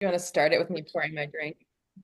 You want to start it with me pouring my drink?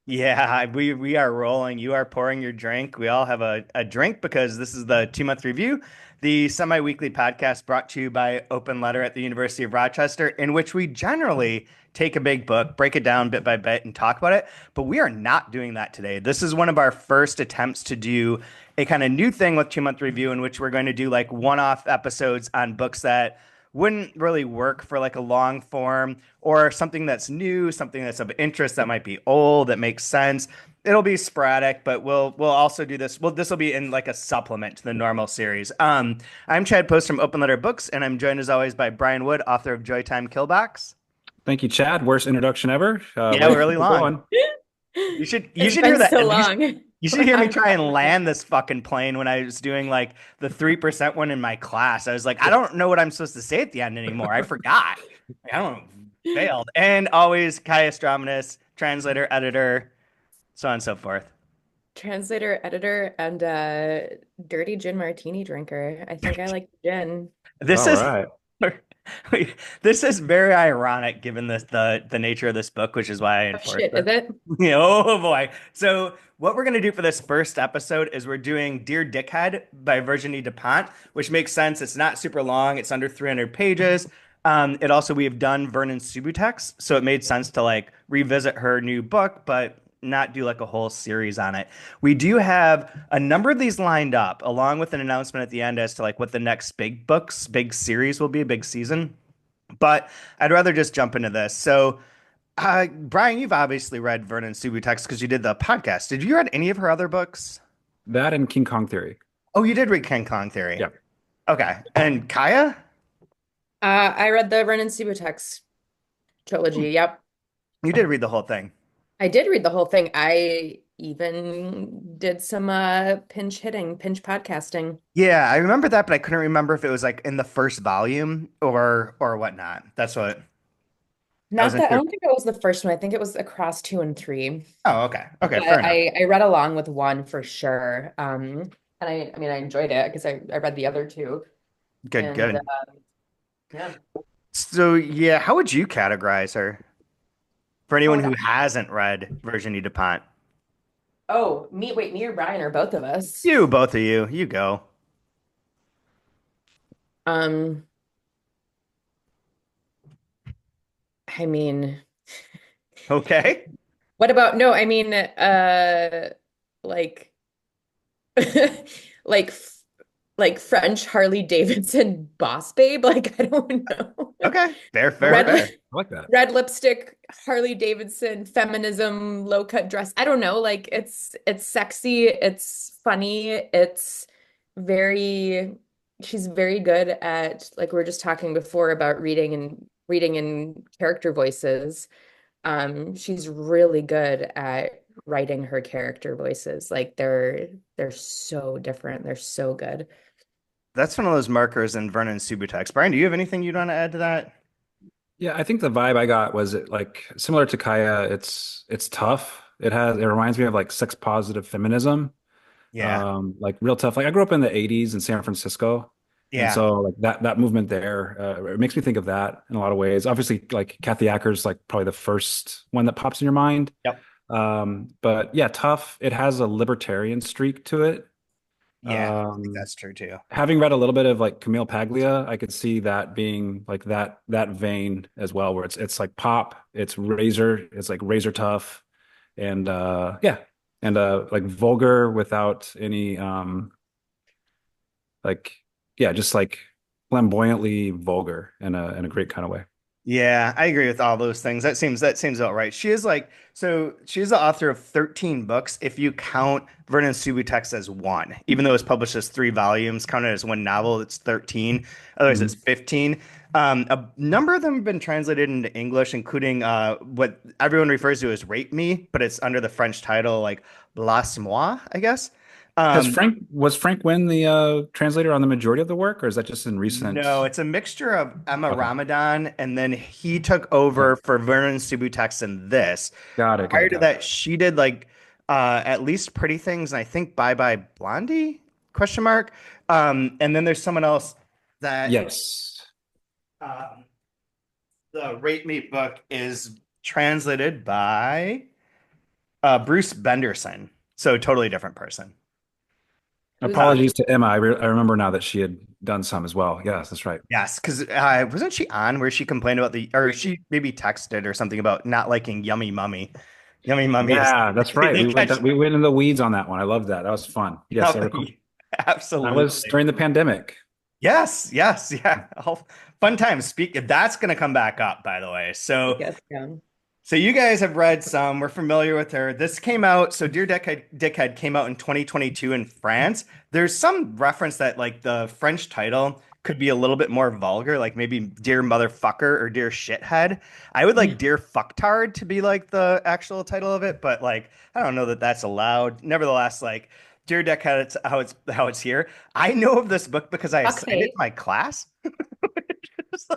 Yeah, we are rolling. You are pouring your drink. We all have a drink because this is the 2 month review, the semi-weekly podcast brought to you by Open Letter at the University of Rochester, in which we generally take a big book, break it down bit by bit, and talk about it. But we are not doing that today. This is one of our first attempts to do a kind of new thing with 2 month review, in which we're going to do like one-off episodes on books that wouldn't really work for like a long form or something that's new, something that's of interest that might be old, that makes sense. It'll be sporadic, but we'll also do this. Well, this will be in like a supplement to the normal series. I'm Chad Post from Open Letter Books, and I'm joined as always by Brian Wood, author of Joytime Killbox. Thank you, Chad. Worst introduction ever. Yeah, Way to really keep it long. going. You It's should hear been that. so You long. you should hear me I'm try and glad. land this fucking plane when I was doing like the 3% one in my class. I was like, I don't know what I'm supposed to say at the end anymore. I forgot. I don't failed. And always Kaya Straumanis, translator, editor, so on and so forth. Translator, editor, and dirty gin martini drinker. I think I like gin. This All is right. this is very ironic given the nature of this book, which is why I Oh enforced shit, this. is it? Oh boy. So what we're gonna do for this first episode is we're doing Dear Dickhead by Virginie Despentes, which makes sense. It's not super long. It's under 300 pages. It also we have done Vernon Subutex, so it made sense to like revisit her new book, but not do like a whole series on it. We do have a number of these lined up, along with an announcement at the end as to like what the next big books, big series will be, a big season. But I'd rather just jump into this. So, Brian, you've obviously read Vernon Subutex because you did the podcast. Did you read any of her other books? That and King Kong Theory. Oh, you did read King Kong Theory. Yeah. Okay. And Kaya? I read the Ren and Subutex trilogy. Yep. You did read the whole thing. I did read the whole thing. I even did some pinch podcasting. Yeah, I remember that, but I couldn't remember if it was like in the first volume or whatnot. That's what I Not wasn't that I sure. don't think it was the first one. I think it was across two and three. Oh, okay. Okay, fair But enough. I read along with one for sure. And I mean I enjoyed it because I read the other two. Good, And good. yeah. So, yeah, how would you categorize her for anyone Oh, who hasn't read Virginie Dupont? me or Brian or both of us. You, both of you, you go. Um, I mean, Okay. what about no, I mean like like like French Harley Davidson boss babe. Like I don't know. Okay. Fair, fair, Red fair. lip I like that. red lipstick, Harley Davidson, feminism, low cut dress. I don't know. Like it's sexy, it's funny, it's very she's very good at like we were just talking before about reading in character voices. She's really good at writing her character voices. Like they're so different. They're so good. That's one of those markers in Vernon Subutex. Brian, do you have anything you'd want to add to that? Yeah, I think the vibe I got was it like similar to Kaya. It's tough. It reminds me of like sex positive feminism. Yeah. Like real tough. Like I grew up in the 80s in San Francisco. And Yeah. so like that movement there, it makes me think of that in a lot of ways. Obviously, like Kathy Acker's like probably the first one that pops in your mind. Yep. But yeah, tough. It has a libertarian streak to it. Yeah. I think Um, that's true too. Having read a little bit of like Camille Paglia, I could see that being like that vein as well, where it's like pop, it's like razor tough, and yeah, and like vulgar without any like yeah, just like flamboyantly vulgar in a great kind of way. Yeah, I agree with all those things. That seems about right. She is like so she's the author of 13 books if you count Vernon Subutex as one. Even though it's published as 3 volumes, counted as one novel, it's 13. Otherwise it's Mhm. 15. A number of them have been translated into English, including what everyone refers to as Rape Me, but it's under the French title like Blas Moi, I guess. Um, Was Frank Wynn the translator on the majority of the work, or is that just in No, recent? it's a mixture of Emma Okay, Ramadan and then he took yeah, over for Vernon Subutex in this. got it, got Prior it, to got it. that, she did like at least Pretty Things and I think Bye Bye Blondie question mark. And then there's someone else that Yes. um, the Rate Me book is translated by Bruce Benderson. So totally different person. Who's Bruce? Apologies to Emma. I remember now that she had done some as well. Yes, that's right. Yes, because wasn't she on where she complained about or she maybe texted or something about not liking Yummy Mummy. Yummy Mummy is Yeah, that's right. they catch. We went in the weeds on that one. I love that. That was fun. Yes, I recall. That was Absolutely. during the pandemic. Yes, yes, yeah. Fun times. That's going to come back up, by the way. I So guess, yeah. So you guys have read some. We're familiar with her. This came out. So Dear Dickhead came out in 2022 in France. There's some reference that like the French title could be a little bit more vulgar, like maybe Dear Motherfucker or Dear Shithead. I would like Dear Fucktard to be like the actual title of it, but like I don't know that that's allowed. Nevertheless, like Dear Dickhead, it's how it's here. I know of this book because I assigned it to Okay, my class, which is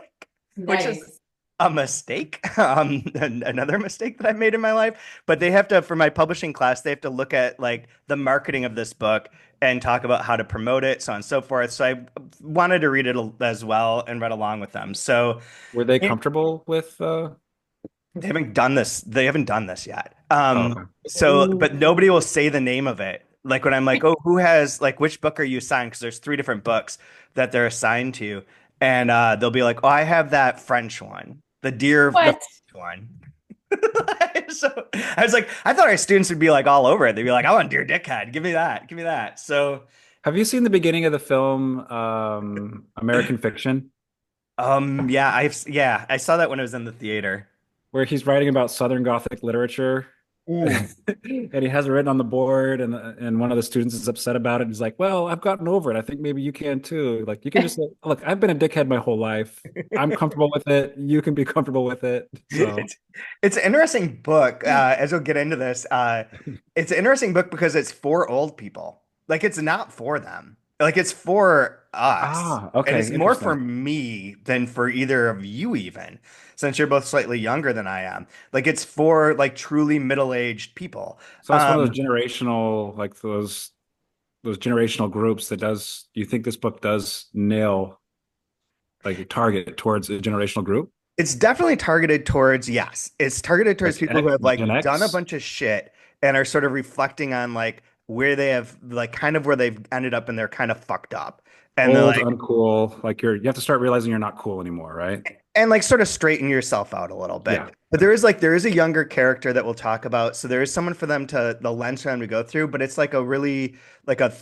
which is nice. a mistake, another mistake that I've made in my life. But they have to, for my publishing class, they have to look at like the marketing of this book and talk about how to promote it, so on and so forth. So I wanted to read it as well and read along with them. So Were they it, comfortable with they haven't done this. They haven't done this yet. oh, okay. So, but nobody will say the name of it. Like when I'm like, oh, who has like which book are you assigned? Because there's three different books that they're assigned to, and they'll be like, oh, I have that French one, the What? French one. So I was like, I thought our students would be like all over it. They'd be like, I want Dear Dickhead, give me that, give me that. So, Have you seen the beginning of the film American Fiction, yeah, I saw that when I was in the theater. where he's writing about Southern Gothic literature? Ooh. And he has it written on the board, and one of the students is upset about it. He's like, "Well, I've gotten over it. I think maybe you can too. Like, you can just look. I've been a dickhead my whole life. I'm comfortable with it. You can be comfortable with it." So, It's it's an interesting book. As we'll get into this, it's an interesting book because it's for old people. Like it's not for them. Like it's for us, and okay, it's more for interesting. me than for either of you, even since you're both slightly younger than I am. Like it's for like truly middle-aged people. So it's one of those generational, like those generational groups that does. You think this book does nail like a target towards a generational group, It's definitely targeted towards, yes, it's targeted towards like people who X, have Gen like done a X? bunch of shit and are sort of reflecting on like where they have like kind of where they've ended up and they're kind of fucked up. And they're Old, like, uncool. Like you have to start realizing you're not cool anymore, right? and like sort of straighten yourself out a little Yeah, bit. But yeah. there is a younger character that we'll talk about. So there is someone for them to the lens for them to go through, but it's like a really like it's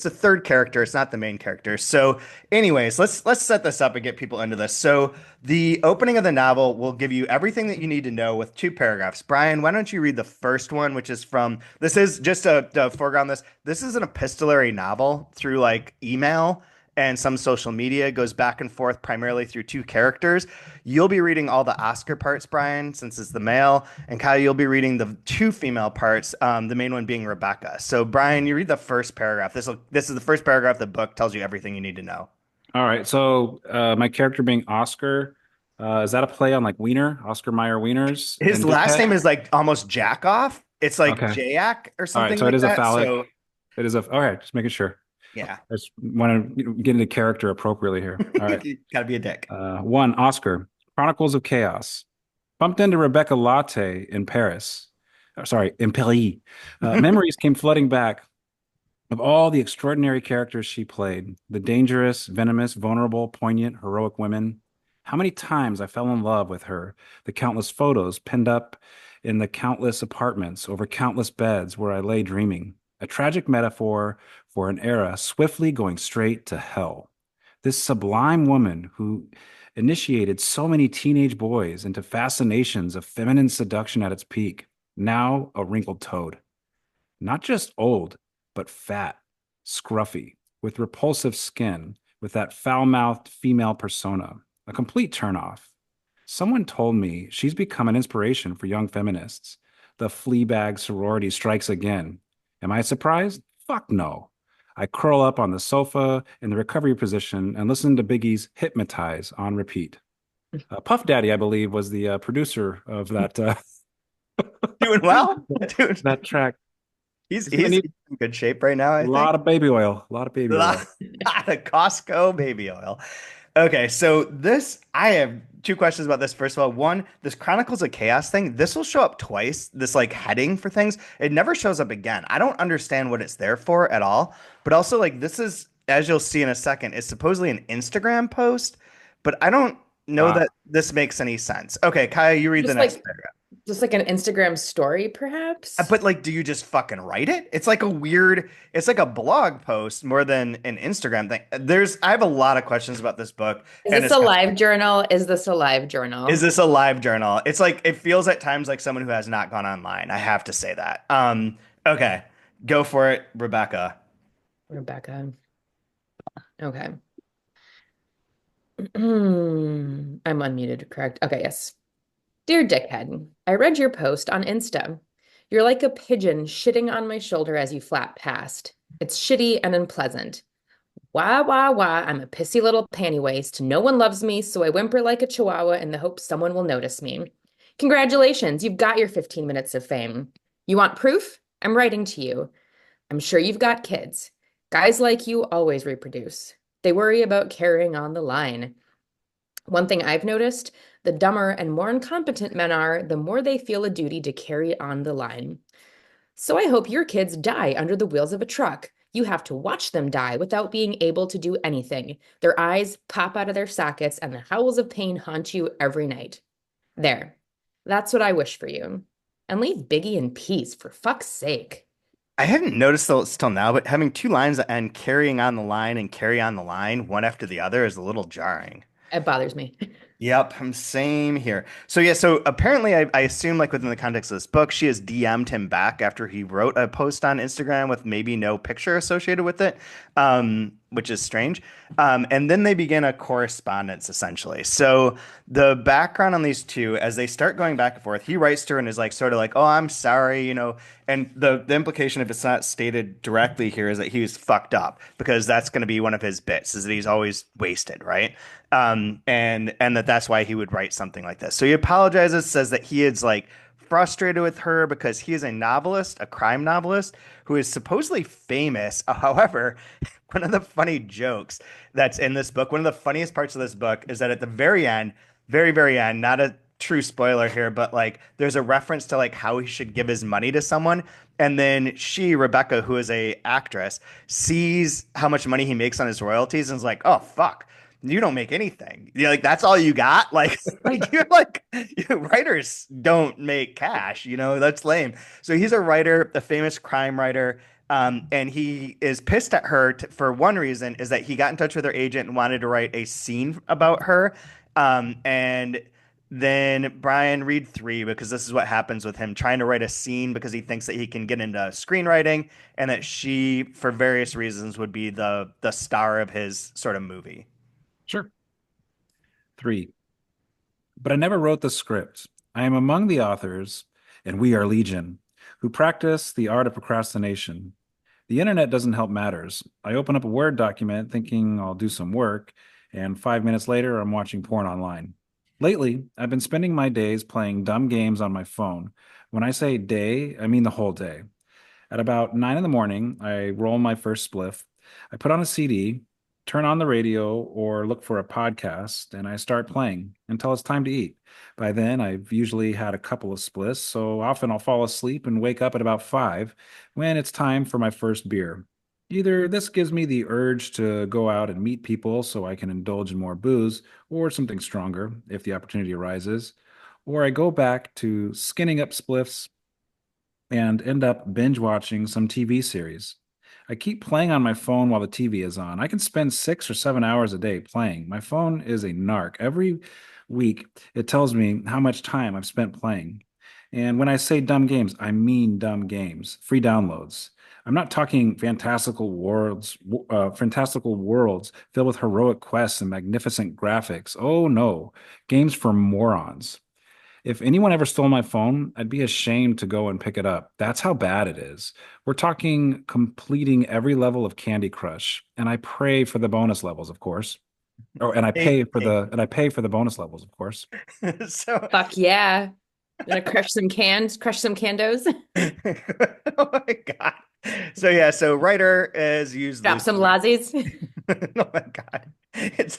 a third character. It's not the main character. So anyways, let's set this up and get people into this. So the opening of the novel will give you everything that you need to know with two paragraphs. Brian, why don't you read the first one, which is from this is just to foreground this. This is an epistolary novel through like email and some social media. It goes back and forth primarily through two characters. You'll be reading all the Oscar parts, Brian, since it's the male, and Kyle, you'll be reading the two female parts, the main one being Rebecca. So, Brian, you read the first paragraph. This is the first paragraph of the book, tells you everything you need to know. All right. So my character being Oscar, is that a play on like Wiener, Oscar Mayer Wieners His and last Dickhead? name is like almost Jack off. It's like Okay. Jayak or All right. something So it like is a that. phallic. So, It is a. All right. Just making sure. yeah, I just want to get into character appropriately here. All right. you gotta be a dick. One, Oscar, Chronicles of Chaos. Bumped into Rebecca Latte in Paris. Sorry, in Paris. Memories came flooding back of all the extraordinary characters she played, the dangerous, venomous, vulnerable, poignant, heroic women. How many times I fell in love with her, the countless photos pinned up in the countless apartments over countless beds where I lay dreaming. A tragic metaphor for an era swiftly going straight to hell. This sublime woman who initiated so many teenage boys into fascinations of feminine seduction at its peak, now a wrinkled toad. Not just old, but fat, scruffy, with repulsive skin, with that foul mouthed female persona, a complete turnoff. Someone told me she's become an inspiration for young feminists. The Fleabag sorority strikes again. Am I surprised? Fuck no. I curl up on the sofa in the recovery position and listen to Biggie's Hypnotize on repeat. Puff Daddy, I believe, was the producer of Doing well, dude. that track. He's Need in good shape right now, a I think. lot of baby oil, a lot of baby Lot oil. lot of Costco baby oil. Okay, so this I have two questions about this. First of all, one, this Chronicles of Chaos thing, this will show up twice, this like heading for things. It never shows up again. I don't understand what it's there for at all. But also like this is, as you'll see in a second, is supposedly an Instagram post, but I don't know Ah, that this makes any sense. Okay, Kaya, you read the Just next like paragraph. just like an Instagram story, perhaps? But like, do you just fucking write it? It's like a weird, it's like a blog post more than an Instagram thing. I have a lot of questions about this book, Is and this it's a kind live journal? Is this a live is journal? this a live journal? It's like it feels at times like someone who has not gone online. I have to say that. Okay, go for it, Rebecca. Rebecca. Okay. I'm unmuted, correct? Okay, yes. Dear Dickhead, I read your post on Insta. You're like a pigeon shitting on my shoulder as you flap past. It's shitty and unpleasant. Wah, wah, wah, I'm a pissy little panty waste. No one loves me, so I whimper like a chihuahua in the hope someone will notice me. Congratulations, you've got your 15 minutes of fame. You want proof? I'm writing to you. I'm sure you've got kids. Guys like you always reproduce. They worry about carrying on the line. One thing I've noticed, the dumber and more incompetent men are, the more they feel a duty to carry on the line. So I hope your kids die under the wheels of a truck. You have to watch them die without being able to do anything. Their eyes pop out of their sockets and the howls of pain haunt you every night. There. That's what I wish for you. And leave Biggie in peace, for fuck's sake. I hadn't noticed till now, but having two lines that end carrying on the line and carry on the line, one after the other, is a little jarring. It bothers me. Yep, same here. So yeah, so apparently I assume like within the context of this book, she has DM'd him back after he wrote a post on Instagram with maybe no picture associated with it, which is strange. And then they begin a correspondence essentially. So the background on these two, as they start going back and forth, he writes to her and is like sort of like, "Oh, I'm sorry," and the implication, if it's not stated directly here, is that he was fucked up because that's going to be one of his bits, is that he's always wasted, right? And that's why he would write something like this. So he apologizes, says that he is like frustrated with her because he is a novelist, a crime novelist who is supposedly famous. However, one of the funny jokes that's in this book, one of the funniest parts of this book is that at the very end, very, very end, not a true spoiler here, but like there's a reference to like how he should give his money to someone. And then she, Rebecca, who is a actress, sees how much money he makes on his royalties and is like, oh fuck, you don't make anything. You're like, that's all you got? Like you're like, writers don't make cash, that's lame. So he's a writer, a famous crime writer. And he is pissed at her for one reason is that he got in touch with her agent and wanted to write a scene about her. And then Brian, read three because this is what happens with him trying to write a scene because he thinks that he can get into screenwriting and that she, for various reasons, would be the star of his sort of movie. sure. 3. But I never wrote the script. I am among the authors, and we are legion, who practice the art of procrastination. The internet doesn't help matters. I open up a Word document thinking I'll do some work, and 5 minutes later, I'm watching porn online. Lately, I've been spending my days playing dumb games on my phone. When I say day, I mean the whole day. At about 9 in the morning, I roll my first spliff. I put on a CD, turn on the radio, or look for a podcast, and I start playing until it's time to eat. By then, I've usually had a couple of spliffs, so often I'll fall asleep and wake up at about 5 when it's time for my first beer. Either this gives me the urge to go out and meet people so I can indulge in more booze, or something stronger if the opportunity arises, or I go back to skinning up spliffs and end up binge watching some TV series. I keep playing on my phone while the TV is on. I can spend 6 or 7 hours a day playing. My phone is a narc. Every week, it tells me how much time I've spent playing. And when I say dumb games, I mean dumb games, free downloads. I'm not talking fantastical worlds filled with heroic quests and magnificent graphics. Oh no, games for morons. If anyone ever stole my phone, I'd be ashamed to go and pick it up. That's how bad it is. We're talking completing every level of Candy Crush, and I pray for the bonus levels, of course. Oh, and I pay for the bonus levels, of course. So, Fuck yeah. Gonna crush some candos, oh my God. So yeah, so writer is used drop some loosely. lazies. Oh my God. it's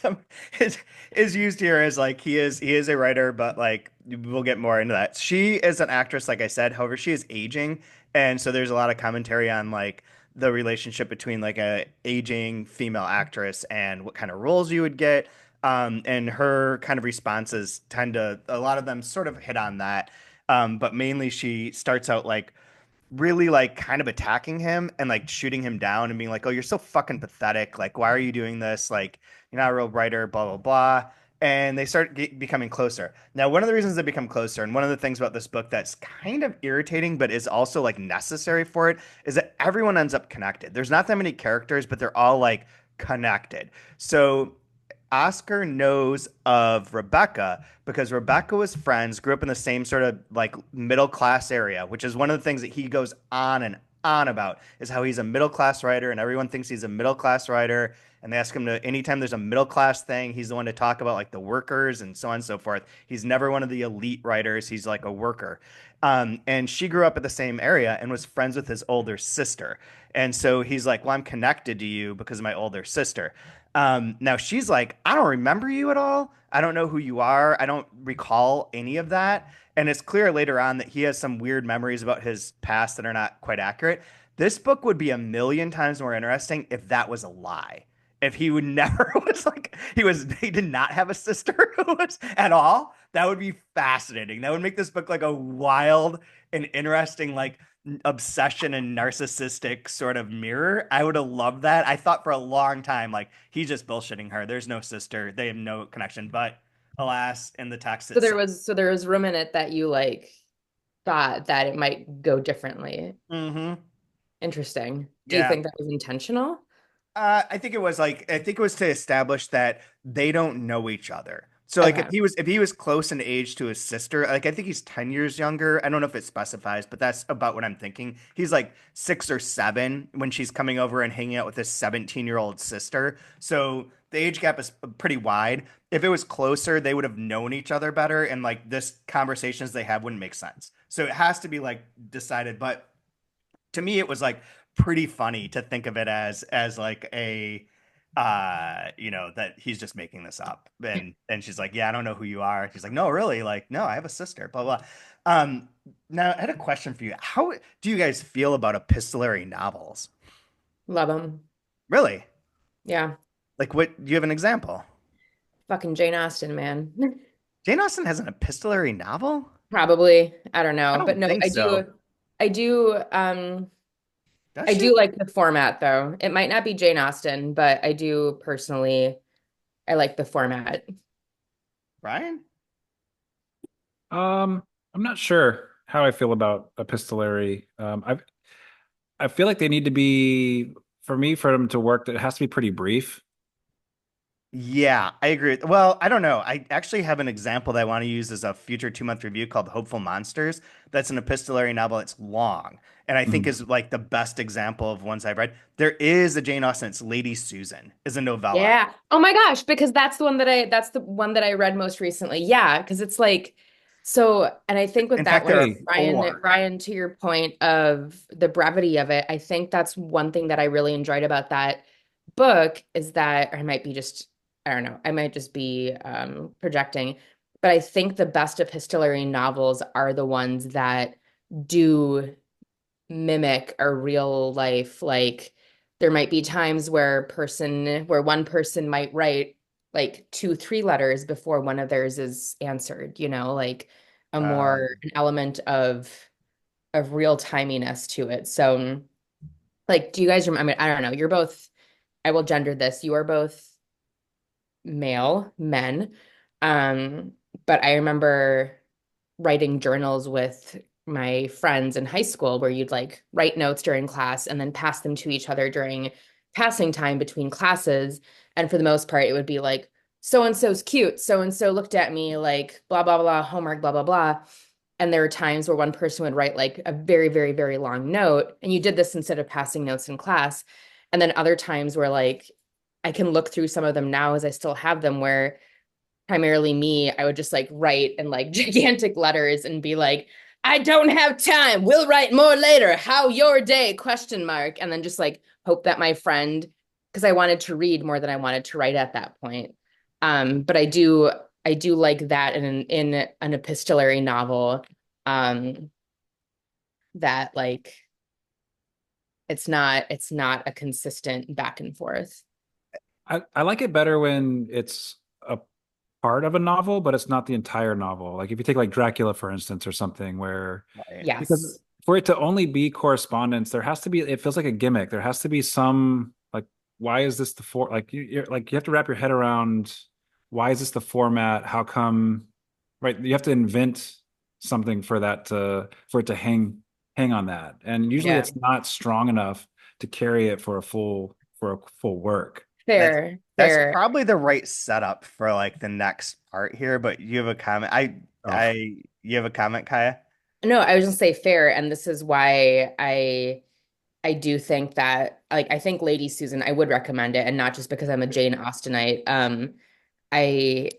is is used here as like he is a writer, but like we'll get more into that. She is an actress, like I said. However, she is aging, and so there's a lot of commentary on like the relationship between like a aging female actress and what kind of roles you would get. And her kind of responses tend to a lot of them sort of hit on that. But mainly she starts out like really like kind of attacking him and like shooting him down and being like, "Oh, you're so fucking pathetic. Like, why are you doing this? Like, you're not a real writer, blah blah blah." And they start becoming closer. Now, one of the reasons they become closer, and one of the things about this book that's kind of irritating, but is also like necessary for it, is that everyone ends up connected. There's not that many characters, but they're all like connected. So Oscar knows of Rebecca because Rebecca was friends, grew up in the same sort of like middle class area, which is one of the things that he goes on and on about is how he's a middle class writer and everyone thinks he's a middle class writer. And they ask him to, anytime there's a middle class thing, he's the one to talk about like the workers and so on and so forth. He's never one of the elite writers. He's like a worker. And she grew up at the same area and was friends with his older sister. And so he's like, well, I'm connected to you because of my older sister. Now she's like, I don't remember you at all. I don't know who you are. I don't recall any of that. And it's clear later on that he has some weird memories about his past that are not quite accurate. This book would be a million times more interesting if that was a lie. If he would never was like he did not have a sister who was at all. That would be fascinating. That would make this book like a wild and interesting like obsession and narcissistic sort of mirror. I would have loved that. I thought for a long time, like, he's just bullshitting her. There's no sister. They have no connection. But alas, in the text, it says, So there was room in it that you like thought that it might go differently. mm-hmm. Interesting. Do you Yeah. think that was intentional? I think it was like I think it was to establish that they don't know each other. So like Okay. if he was close in age to his sister, like I think he's 10 years younger. I don't know if it specifies, but that's about what I'm thinking. He's like 6 or 7 when she's coming over and hanging out with his 17-year-old sister. So the age gap is pretty wide. If it was closer, they would have known each other better, and like this conversations they have wouldn't make sense. So it has to be like decided, but to me it was like pretty funny to think of it as like a that he's just making this up. And she's like, yeah, I don't know who you are. She's like, no, really, like, no, I have a sister, blah blah. Now I had a question for you. How do you guys feel about epistolary novels? Love them. Really? Yeah. Like, what do you have an example? Fucking Jane Austen, man. Jane Austen has an epistolary novel? Probably. I don't I know. But don't no, think so. I do Does I she? do like the format though. It might not be Jane Austen, but I do personally I like the format. Ryan? I'm not sure how I feel about epistolary. I feel like they need to be for me for them to work. It has to be pretty brief. Yeah, I agree. Well, I don't know. I actually have an example that I want to use as a future 2 month review called Hopeful Monsters. That's an epistolary novel. It's long, and I think Mhm. is like the best example of ones I've read. There is a Jane Austen. It's Lady Susan is a novella. Yeah. Oh my gosh, because that's the one that I read most recently. Yeah, because it's like so and I think with In that fact, there one, are Hey, four. Ryan, to your point of the brevity of it, I think that's one thing that I really enjoyed about that book is that or I might be just I don't know, I might just be projecting, but I think the best of epistolary novels are the ones that do mimic a real life like there might be times where one person might write like 2 3 letters before one of theirs is answered, like a more Um, an element of real timiness to it. So like do you guys remember, I mean, I don't know, you're both, I will gender this, you are both male men. Um, but I remember writing journals with my friends in high school where you'd like write notes during class and then pass them to each other during passing time between classes. And for the most part, it would be like, so and so's cute. So and so looked at me like blah, blah, blah, homework, blah, blah, blah. And there were times where one person would write like a very, very, very long note. And you did this instead of passing notes in class. And then other times where like I can look through some of them now as I still have them where primarily me, I would just like write in like gigantic letters and be like, I don't have time. We'll write more later. How your day? Question mark. And then just like hope that my friend because I wanted to read more than I wanted to write at that point. But I do like that in an epistolary novel, um, that like it's not a consistent back and forth. I like it better when it's a part of a novel, but it's not the entire novel. Like if you take like Dracula, for instance, or something where Right. because Yes. for it to only be correspondence, there has to be, it feels like a gimmick. There has to be some like, why is this the for like you're like you have to wrap your head around why is this the format? How come, right? You have to invent something for that to for it to hang on that. And usually Yeah. it's not strong enough to carry it for a full work. That's Fair, that's fair. probably the right setup for like the next part here, but you have a comment. Oh, I you have a comment, Kaya? No, I was gonna say fair, and this is why I do think that like I think Lady Susan, I would recommend it, and not just because I'm a Jane Austenite. I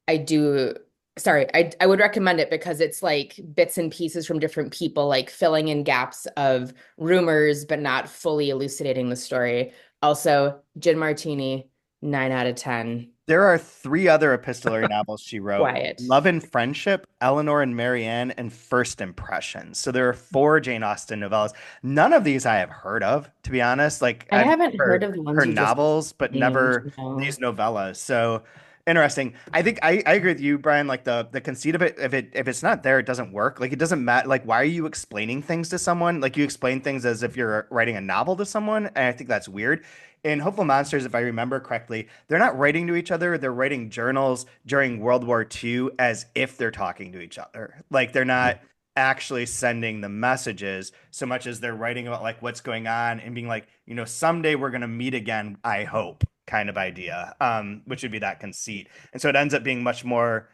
I do sorry, I would recommend it because it's like bits and pieces from different people, like filling in gaps of rumors, but not fully elucidating the story. Also, Gin Martini, 9 out of 10. There are three other epistolary novels she wrote: Quiet. Love and Friendship, Eleanor and Marianne, and First Impressions. So there are four Jane Austen novellas. None of these I have heard of, to be honest. Like I I've haven't heard heard of the her ones you just novels, but named, never these no. novellas. So interesting. I think I agree with you, Brian. Like the conceit of it, if it's not there, it doesn't work. Like it doesn't matter. Like why are you explaining things to someone? Like you explain things as if you're writing a novel to someone, and I think that's weird. In Hopeful Monsters, if I remember correctly, they're not writing to each other. They're writing journals during World War II as if they're talking to each other. Like they're not actually sending the messages so much as they're writing about like what's going on and being like, someday we're gonna meet again, I hope, kind of idea. Which would be that conceit. And so it ends up being much more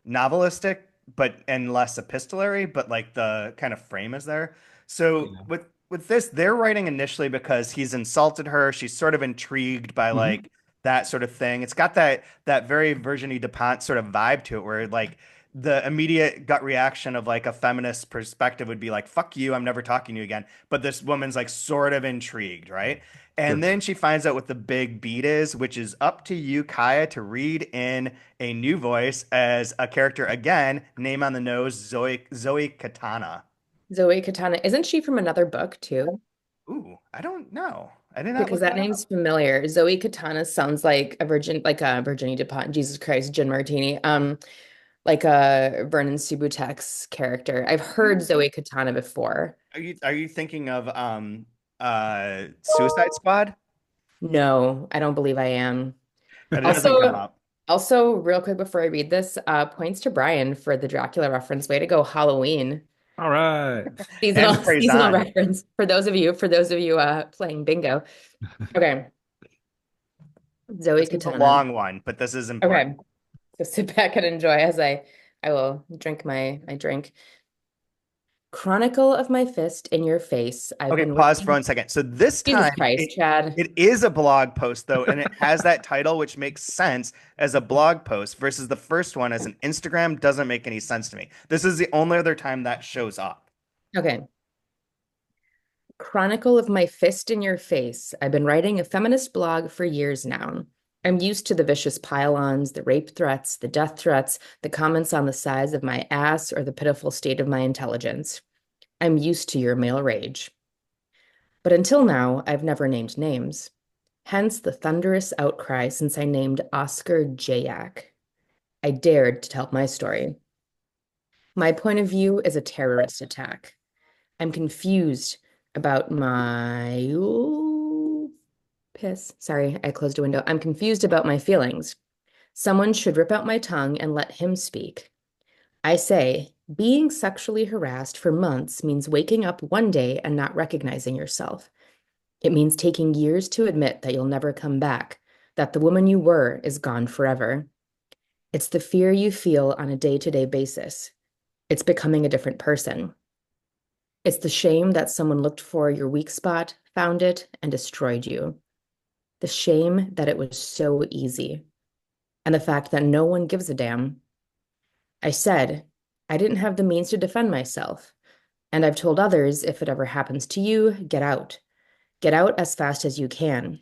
novelistic, but and less epistolary, but like the kind of frame is there. So yeah. with this, they're writing initially because he's insulted her. She's sort of intrigued by Mhm. like that sort of thing. It's got that very Virginie Despentes sort of vibe to it, where like the immediate gut reaction of like a feminist perspective would be like, "Fuck you, I'm never talking to you again." But this woman's like sort of intrigued, right? And Sure. then she finds out what the big beat is, which is up to you, Kaya, to read in a new voice as a character again, name on the nose, Zoe Katana. Zoe Katana, isn't she from another book too? Ooh, I don't know. I did not Because look that that name's up. familiar. Zoe Katana sounds like a Virginie Despentes, Jesus Christ, Gin Martini. Like a Vernon Subutex character. I've heard You Zoe Katana before. are you thinking of Suicide Squad? No, I don't believe I am. But it doesn't come Also, up. also, real quick before I read this, points to Brian for the Dracula reference. Way to go, Halloween. All right. Hand Seasonal praise seasonal on. reference for those of you playing bingo. Okay, Zoe This is a Katana. long one, but this is important. Okay, so sit back and enjoy as I will drink my drink. Chronicle of my fist in your face. I've Okay, been pause for writing. 1 second. So this Jesus time Christ, Chad. it is a blog post though, and it has that title, which makes sense as a blog post versus the first one as an Instagram doesn't make any sense to me. This is the only other time that shows up. Okay. Chronicle of my fist in your face. I've been writing a feminist blog for years now. I'm used to the vicious pile-ons, the rape threats, the death threats, the comments on the size of my ass or the pitiful state of my intelligence. I'm used to your male rage. But until now, I've never named names. Hence the thunderous outcry since I named Oscar Jayak. I dared to tell my story. My point of view is a terrorist attack. I'm confused about my piss. Sorry, I closed a window. I'm confused about my feelings. Someone should rip out my tongue and let him speak. I say, being sexually harassed for months means waking up one day and not recognizing yourself. It means taking years to admit that you'll never come back, that the woman you were is gone forever. It's the fear you feel on a day-to-day basis. It's becoming a different person. It's the shame that someone looked for your weak spot, found it, and destroyed you. The shame that it was so easy. And the fact that no one gives a damn. I said, I didn't have the means to defend myself. And I've told others if it ever happens to you, get out. Get out as fast as you can.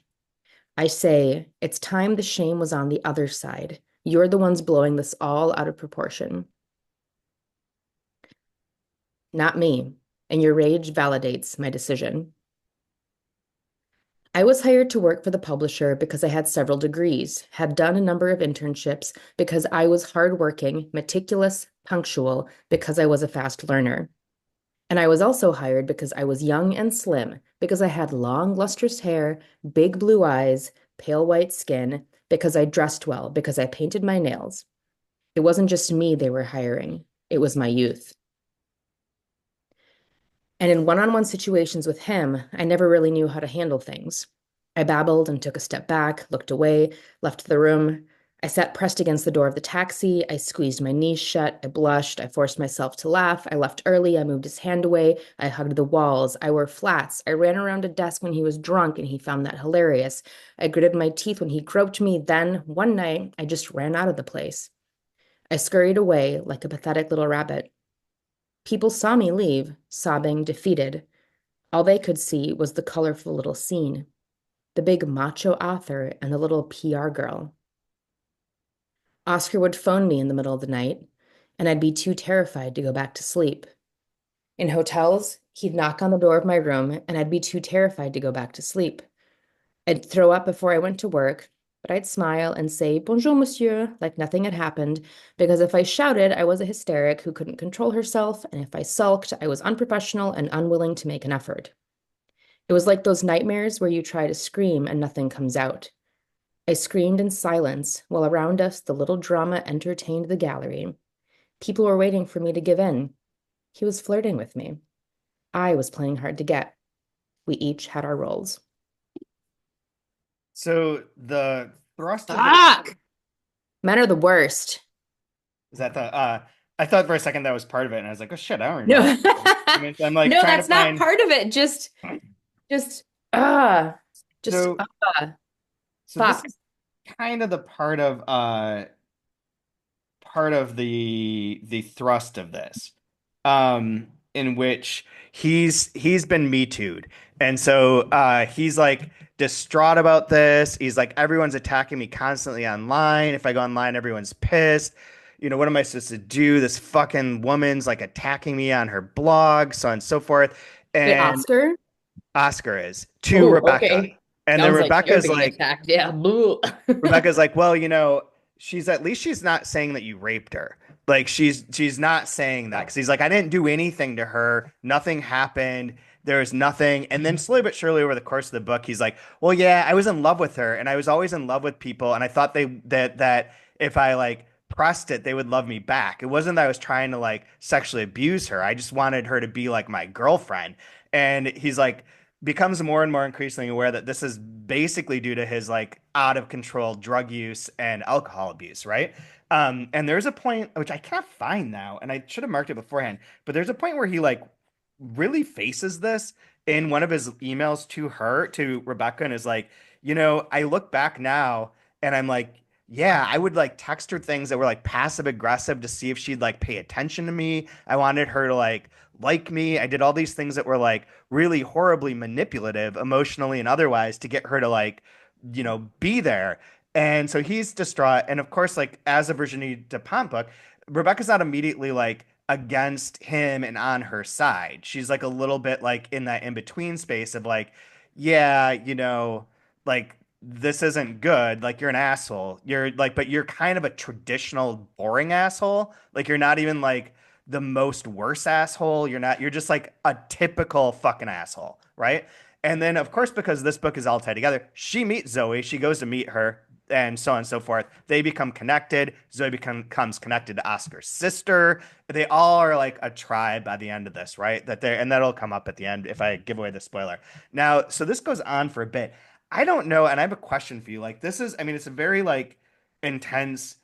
I say, it's time the shame was on the other side. You're the ones blowing this all out of proportion, not me. And your rage validates my decision. I was hired to work for the publisher because I had several degrees, had done a number of internships, because I was hardworking, meticulous, punctual, because I was a fast learner. And I was also hired because I was young and slim, because I had long, lustrous hair, big blue eyes, pale white skin, because I dressed well, because I painted my nails. It wasn't just me they were hiring, it was my youth. And in one-on-one situations with him, I never really knew how to handle things. I babbled and took a step back, looked away, left the room. I sat pressed against the door of the taxi. I squeezed my knees shut. I blushed. I forced myself to laugh. I left early. I moved his hand away. I hugged the walls. I wore flats. I ran around a desk when he was drunk and he found that hilarious. I gritted my teeth when he groped me. Then, one night, I just ran out of the place. I scurried away like a pathetic little rabbit. People saw me leave, sobbing, defeated. All they could see was the colorful little scene, the big macho author and the little PR girl. Oscar would phone me in the middle of the night, and I'd be too terrified to go back to sleep. In hotels, he'd knock on the door of my room, and I'd be too terrified to go back to sleep. I'd throw up before I went to work, but I'd smile and say, Bonjour, monsieur, like nothing had happened, because if I shouted, I was a hysteric who couldn't control herself, and if I sulked, I was unprofessional and unwilling to make an effort. It was like those nightmares where you try to scream and nothing comes out. I screamed in silence while around us the little drama entertained the gallery. People were waiting for me to give in. He was flirting with me. I was playing hard to get. We each had our roles. So the thrust of this Fuck! Men are the worst. is that the I thought for a second that was part of it, and I was like, oh shit, I don't No. remember. I'm like No, trying to that's not find part of it. Just, ah, just, so ah, so this fuck. is kind of the part of the thrust of this, in which he's been Me Too'd. And so he's like distraught about this. He's like, everyone's attacking me constantly online. If I go online, everyone's pissed. You know, what am I supposed to do? This fucking woman's like attacking me on her blog, so on and so forth. Wait, And Oscar? Oscar is to Oh, Rebecca. okay. And then Sounds like you're Rebecca's being like, attacked. Yeah. Boo. Rebecca's like, well, you know, she's at least she's not saying that you raped her. Like she's not saying that because he's like, I didn't do anything to her. Nothing happened. There's nothing. And then slowly but surely over the course of the book, he's like, well, yeah, I was in love with her and I was always in love with people. And I thought that if I like pressed it, they would love me back. It wasn't that I was trying to like sexually abuse her. I just wanted her to be like my girlfriend. And he's like, becomes more and more increasingly aware that this is basically due to his like out of control drug use and alcohol abuse, right? And there's a point which I can't find now, and I should have marked it beforehand, but there's a point where he like really faces this in one of his emails to her, to Rebecca, and is like, you know, I look back now and I'm like, yeah, I would like text her things that were like passive aggressive to see if she'd like pay attention to me. I wanted her to like me. I did all these things that were like really horribly manipulative emotionally and otherwise to get her to like, you know, be there. And so he's distraught. And of course, like as a Virginie Despentes book, Rebecca's not immediately like against him and on her side. She's like a little bit like in that in between space of like, yeah, you know, like this isn't good. Like you're an asshole. You're like, but you're kind of a traditional boring asshole. Like you're not even like the most worst asshole. You're just like a typical fucking asshole, right? And then of course, because this book is all tied together, she meets Zoe, she goes to meet her, and so on and so forth. They become connected. Zoe becomes connected to Oscar's sister. They all are like a tribe by the end of this, right? And that'll come up at the end if I give away the spoiler. Now, so this goes on for a bit. I don't know, and I have a question for you. Like this is, I mean, it's a very like intense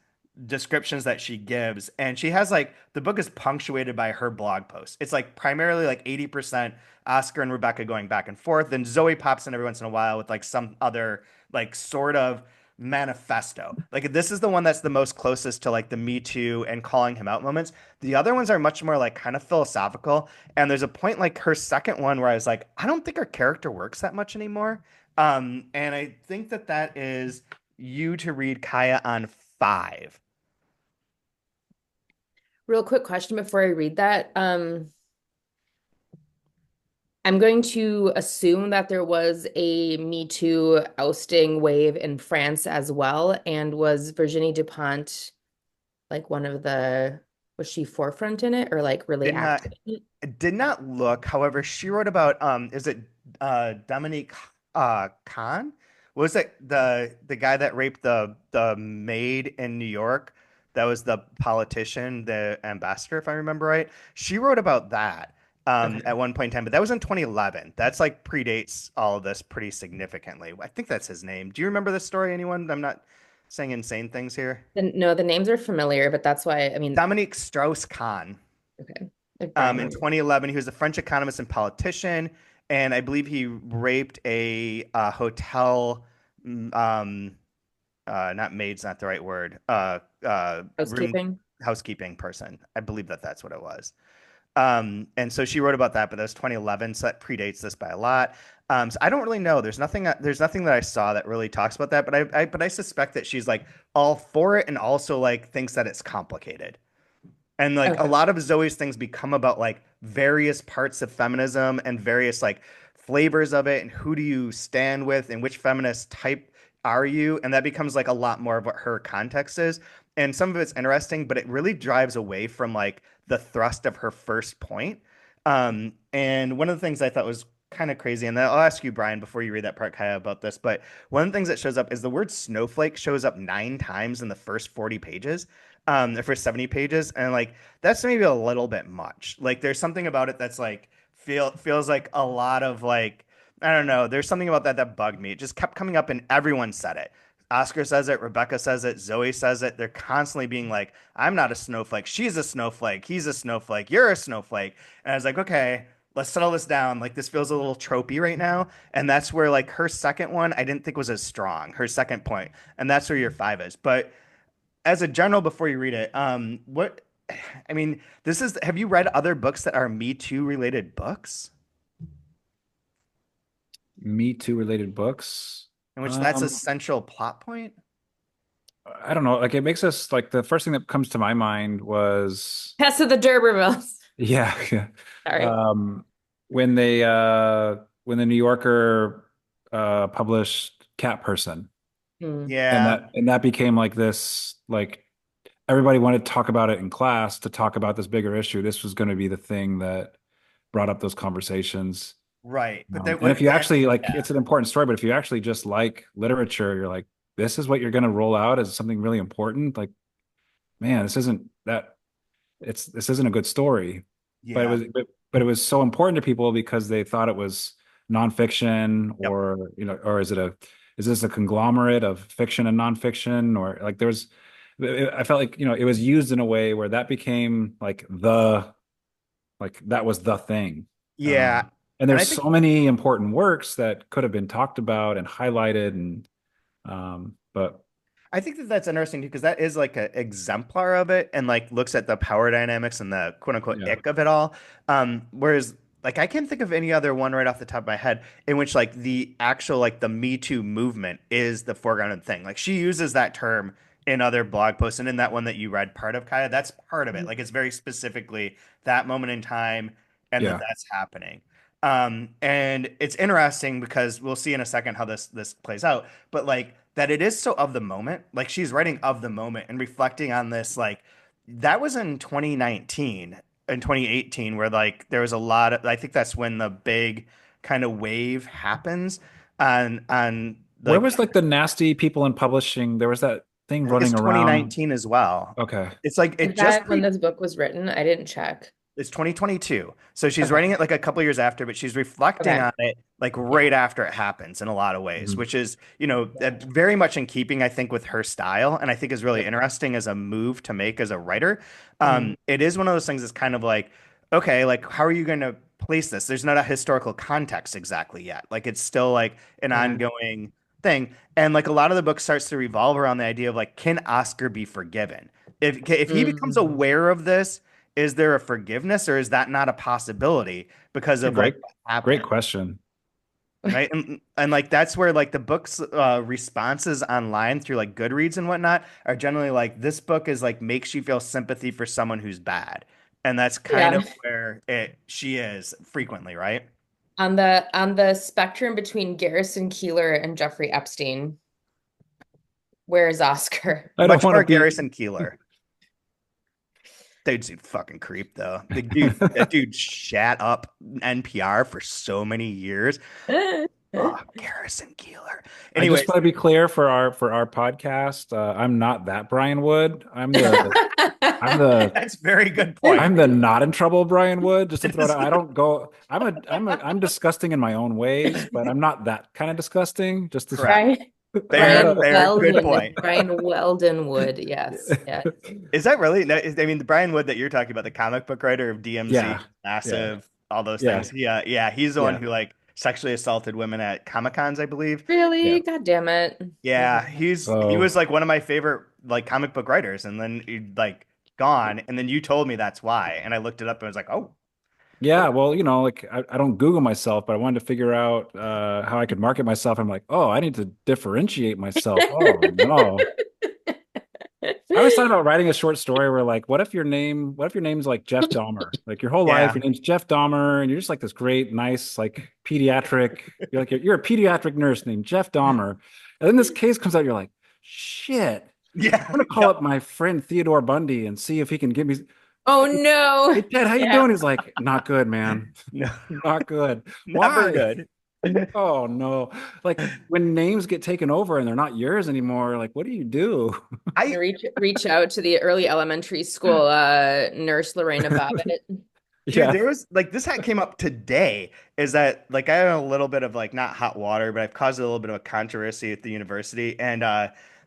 descriptions that she gives, and she has like the book is punctuated by her blog posts. It's like primarily like 80% Oscar and Rebecca going back and forth. Then Zoe pops in every once in a while with like some other like sort of manifesto. Like this is the one that's the most closest to like the Me Too and calling him out moments. The other ones are much more like kind of philosophical. And there's a point like her second one where I was like, I don't think her character works that much anymore. And I think that that is you to read Kaya on five. Real quick question before I read that. I'm going to assume that there was a Me Too ousting wave in France as well. And was Virginie Despentes like one of the, was she forefront in it or like really Did not active in it? did not look. However, she wrote about is it Dominique Kahn? Was it the guy that raped the maid in New York? That was the politician, the ambassador, if I remember right. She wrote about that Okay. at one point in time, but that was in 2011. That's like predates all of this pretty significantly. I think that's his name. Do you remember this story, anyone? I'm not saying insane things here. No, the names are familiar, but that's why, I mean, Dominique Strauss-Kahn. okay. Like Brian In would. 2011, he was a French economist and politician, and I believe he raped a hotel, um, not maid's not the right word, room Housekeeping. housekeeping person. I believe that that's what it was. And so she wrote about that, but that was 2011, so that predates this by a lot. So I don't really know. There's nothing that I saw that really talks about that, but I suspect that she's like all for it and also like thinks that it's complicated. And like a Okay. lot of Zoe's things become about like various parts of feminism and various like flavors of it and who do you stand with and which feminist type are you? And that becomes like a lot more of what her context is. And some of it's interesting, but it really drives away from like the thrust of her first point. And one of the things I thought was kind of crazy, and I'll ask you, Brian, before you read that part, Kaya, about this, but one of the things that shows up is the word snowflake shows up 9 times in the first 40 pages, the first 70 pages. And like, that's maybe a little bit much. Like there's something about it that's like feels like a lot of like I don't know. There's something about that that bugged me. It just kept coming up and everyone said it. Oscar says it, Rebecca says it, Zoe says it. They're constantly being like, I'm not a snowflake. She's a snowflake. He's a snowflake. You're a snowflake. And I was like, okay, let's settle this down. Like this feels a little tropey right now. And that's where like her second one I didn't think was as strong, her second point. And that's where your five is. But as a general before you read it, what I mean, this is have you read other books that are Me Too related books? Me Too related books. In which that's a Um, central plot point? I don't know. Like it makes us like the first thing that comes to my mind was Test of the D'Urbervilles. yeah, yeah. Sorry. Um, when the New Yorker published Cat Person, Hmm. Yeah, and that became like this like everybody wanted to talk about it in class to talk about this bigger issue. This was going to be the thing that brought up those conversations. right. But that And if what you that actually like, yeah. it's an important story, but if you actually just like literature, you're like, this is what you're going to roll out as something really important. Like, man, this isn't that. This isn't a good story, but Yeah. but it was so important to people because they thought it was nonfiction, Yep. or or is this a conglomerate of fiction and nonfiction, or like there's. I felt like it was used in a way where that became like that was the thing. Yeah. Um, and And I there's think so many important works that could have been talked about and highlighted, and but I think that that's interesting too, because that is like an exemplar of it and like looks at the power dynamics and the quote unquote yeah, ick of it all. Whereas like I can't think of any other one right off the top of my head in which like the actual like the Me Too movement is the foregrounded thing. Like she uses that term in other blog posts and in that one that you read part of Kaya, that's part of it. Like it's very specifically that moment in time and that yeah. that's happening. And it's interesting because we'll see in a second how this plays out, but like that it is so of the moment. Like she's writing of the moment and reflecting on this. Like that was in 2019 and 2018, where like there was a lot of. I think that's when the big kind of wave happens on Where like was like the nasty people in publishing? There was that thing I think it's running around. 2019 as well. Okay. It's like Is it just that when pre this book was written? I didn't check. It's 2022. So she's Okay. writing it like a couple years after, but she's reflecting Okay. on it like Yeah. right after it happens in a lot of ways, Mhm. which is, Yeah. very much in keeping, I think, with her style. And I think is really Yep. interesting as a move to make as a writer. Mhm. It is one of those things that's kind of like, okay, like how are you going to place this? There's not a historical context exactly yet. Like it's still like an Yeah. ongoing thing. And like a lot of the book starts to revolve around the idea of like, can Oscar be forgiven? If he becomes Mm. aware of this, is there a forgiveness or is that not a possibility because It's a of like great, what great happened? question. Right. And like that's where like the book's responses online through like Goodreads and whatnot are generally like this book is like makes you feel sympathy for someone who's bad. And that's kind Yeah. of where she is frequently, right? On the spectrum between Garrison Keillor and Jeffrey Epstein, where is Oscar? I don't Much want to more be. Garrison Keillor. Dude's a fucking creep though. The dude, that dude shat up NPR for so many years. Oh, Garrison Keillor. I just Anyways, want to be clear for our podcast. I'm not that Brian Wood. I'm the that's a very good point. I'm the not in trouble Brian Wood. Just to throw it out, I don't go. I'm disgusting in my own ways, but I'm not that kind of disgusting. Just to Correct. Brian Fair, Brian fair, good Weldon. point. Brian Weldon Wood. Yes. Yeah. Is that really? No, I mean, the Brian Wood that you're talking about, the comic book writer of DMZ, yeah, yeah, massive, all those yeah, things. Yeah, he's the one yeah, who like sexually assaulted women at Comic Cons, I believe. yeah. Really? God damn it. Yeah, Okay. he So was like one of my favorite like comic book writers, and then he like gone, and then you told me that's why, and I looked it up and I was like, oh, yeah, okay. well, like I don't Google myself, but I wanted to figure out how I could market myself. I'm like, oh, I need to differentiate myself. Oh no. I always thought about writing a short story where like, what if your name's like Jeff Dahmer? Like your whole life, Yeah, your name's Jeff Dahmer, and you're just like this great, nice, like pediatric, you're a pediatric nurse named Jeff Dahmer. And then this case comes out, you're like, shit, yeah, I'm gonna call no, up my friend Theodore Bundy and see if he can give me, Oh hey no. Ted, how you Yeah. doing? He's like, not good, man. no, Not good. never Why? good. Oh no. Like when names get taken over and they're not yours anymore, like what do you do? I Reach out to the early elementary school nurse Lorena Bobbitt. Dude, Yeah. there was like this hat came up today. Is that like I have a little bit of like not hot water, but I've caused a little bit of a controversy at the university. And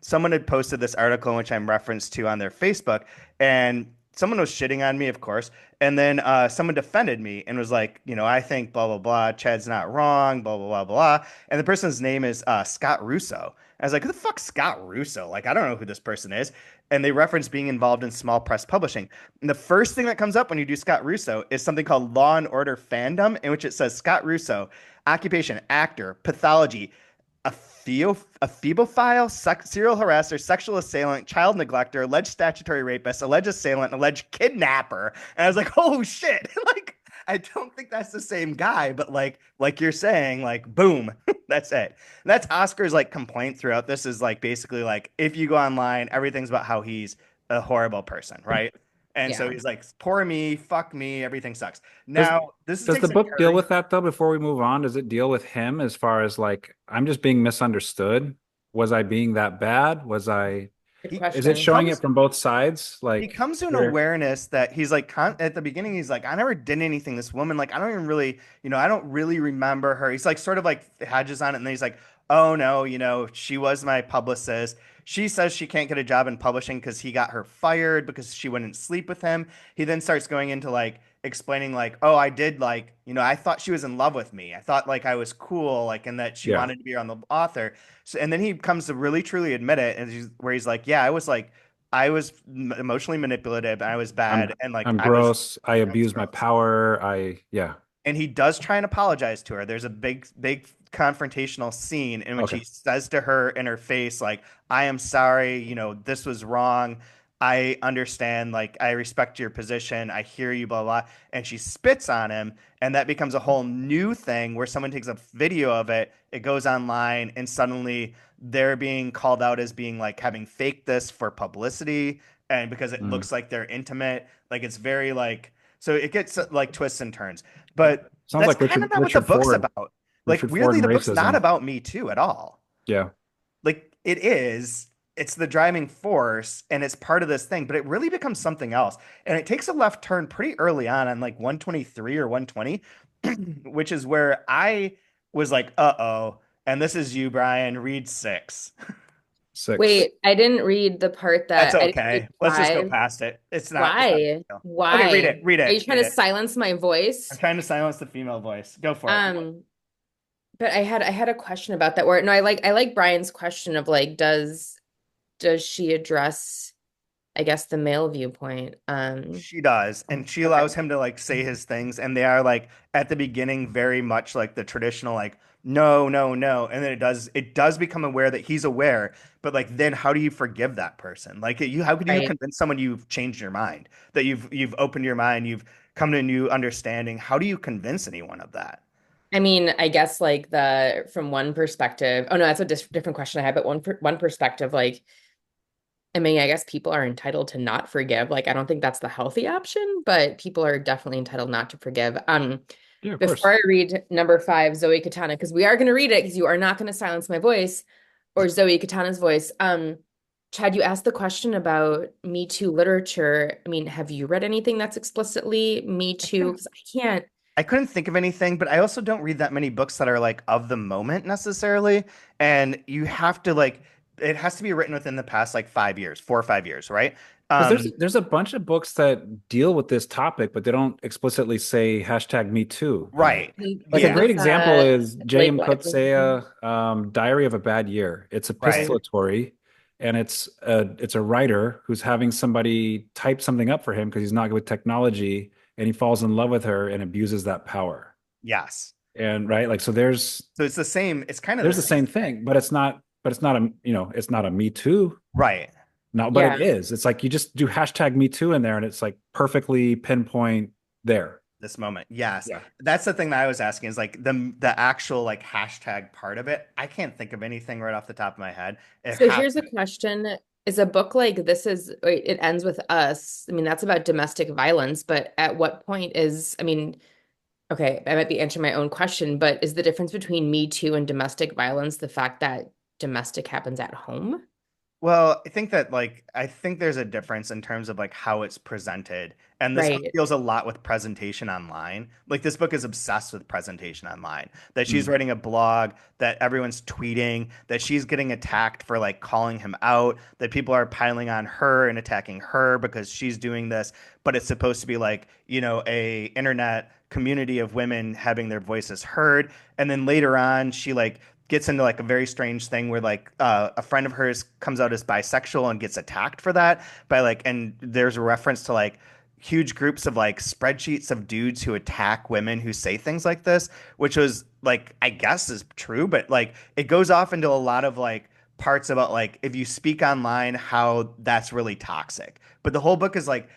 someone had posted this article in which I'm referenced to on their Facebook, and someone was shitting on me, of course. And then someone defended me and was like, I think blah blah blah. Chad's not wrong. Blah blah blah blah. And the person's name is Scott Russo. I was like, who the fuck's Scott Russo? Like, I don't know who this person is. And they reference being involved in small press publishing. And the first thing that comes up when you do Scott Russo is something called Law and Order Fandom, in which it says Scott Russo, occupation, actor, pathology, a phebophile, serial harasser, sexual assailant, child neglector, alleged statutory rapist, alleged assailant, alleged kidnapper. And I was like, oh shit. Like, I don't think that's the same guy, but like you're saying, like, boom, that's it. And that's Oscar's like complaint throughout this is like basically like if you go online, everything's about how he's a horrible person, right? And so Yeah. he's like, poor me, fuck me, everything sucks. Does Now, this does takes the a book deal turn. with that though before we move on? Does it deal with him as far as like I'm just being misunderstood? Was I being that bad? Was I Good He is it question. showing it comes from both sides? he Like comes to an where awareness that he's like at the beginning he's like I never did anything. This woman, like, I don't even really, I don't really remember her. He's like sort of like hedges on it, and then he's like, oh no, she was my publicist. She says she can't get a job in publishing because he got her fired because she wouldn't sleep with him. He then starts going into like explaining like, oh, I did, like, I thought she was in love with me. I thought like I was cool, like, and that she yeah. wanted to be on the author. So and then he comes to really truly admit it, and where he's like, yeah, I was emotionally manipulative and I was I'm bad, and like I'm I was gross. I that's abuse my gross. power. I yeah. And he does try and apologize to her. There's a big confrontational scene in which Okay. he says to her in her face, like, I am sorry, this was wrong. I understand, like, I respect your position. I hear you, blah, blah. And she spits on him. And that becomes a whole new thing where someone takes a video of it, it goes online, and suddenly they're being called out as being like having faked this for publicity. And because it Mm. looks like they're intimate, like, it's very like, so it gets like twists and turns. But Sounds that's like kind of not what the Richard book's Ford. about. Like, Richard Ford weirdly, and the book's not racism. about Me Too at all. Yeah. Like, it is. It's the driving force, and it's part of this thing, but it really becomes something else. And it takes a left turn pretty early on like 123 or 120, which is where I was like, uh-oh. And this is you, Brian. Read 6. Six. Wait, I didn't read the part That's that I didn't read okay. Let's just go 5. past it. It's not a big Why? deal. Okay, read Why? it. Read Are you it. trying Read to it. silence my I'm voice? trying to silence the female voice. Go for it. Um, But I had a question about that where no, I like Brian's question of like, does she address, I guess, the male viewpoint? She does, and she Okay. allows him to like say his things, and they are like at the beginning very much like the traditional like no, no, no, and then it does become aware that he's aware, but like then how do you forgive that person? Like you how could you Right. convince someone you've changed your mind, that you've opened your mind, you've come to a new understanding? How do you convince anyone of that? I mean, I guess like the from one perspective, oh no, that's a different question I had, but one perspective, like, I mean, I guess people are entitled to not forgive. Like, I don't think that's the healthy option, but people are definitely entitled not to forgive. Yeah, of Before course. I read number five, Zoe Katana, because we are going to read it because you are not going to silence my voice or Zoe Katana's voice. Chad, you asked the question about Me Too literature. I mean, have you read anything that's explicitly Me I Too? couldn't Because I can't. I couldn't think of anything, but I also don't read that many books that are like of the moment necessarily. And you have to like, it has to be written within the past like 5 years, 4 or 5 years, right? Because Um, there's a bunch of books that deal with this topic, but they don't explicitly say hashtag me too. right. Like a Isn't Yeah. great this example is Blake J.M. Lively? Coetzee, Diary of a Bad Year. It's Right. epistolatory, and it's a writer who's having somebody type something up for him because he's not good with technology, and he falls in love with her and abuses that power. Yes. And right, like so So it's the same, it's kind of the there's the same same thing. thing, but it's not a it's not a Me Too. Right. No, but Yeah. it is. It's like you just do hashtag Me Too in there, and it's like perfectly pinpoint there. This moment. Yes. Yeah. That's the thing that I was asking is like the actual like hashtag part of it. I can't think of anything right off the top of my head. It So has here's a question. Is a book like this is wait, it ends with us. I mean, that's about domestic violence, but at what point is, I mean, okay, I might be answering my own question, but is the difference between Me Too and domestic violence the fact that domestic happens at home? Well, I think there's a difference in terms of like how it's presented. And this book Right. deals a lot with presentation online. Like this book is obsessed with presentation online. That she's Mm. writing a blog, that everyone's tweeting, that she's getting attacked for like calling him out, that people are piling on her and attacking her because she's doing this, but it's supposed to be like, a internet community of women having their voices heard. And then later on, she like gets into like a very strange thing where like a friend of hers comes out as bisexual and gets attacked for that by like, and there's a reference to like huge groups of like spreadsheets of dudes who attack women who say things like this, which was like I guess is true, but like it goes off into a lot of like parts about like if you speak online how that's really toxic, but the whole book is like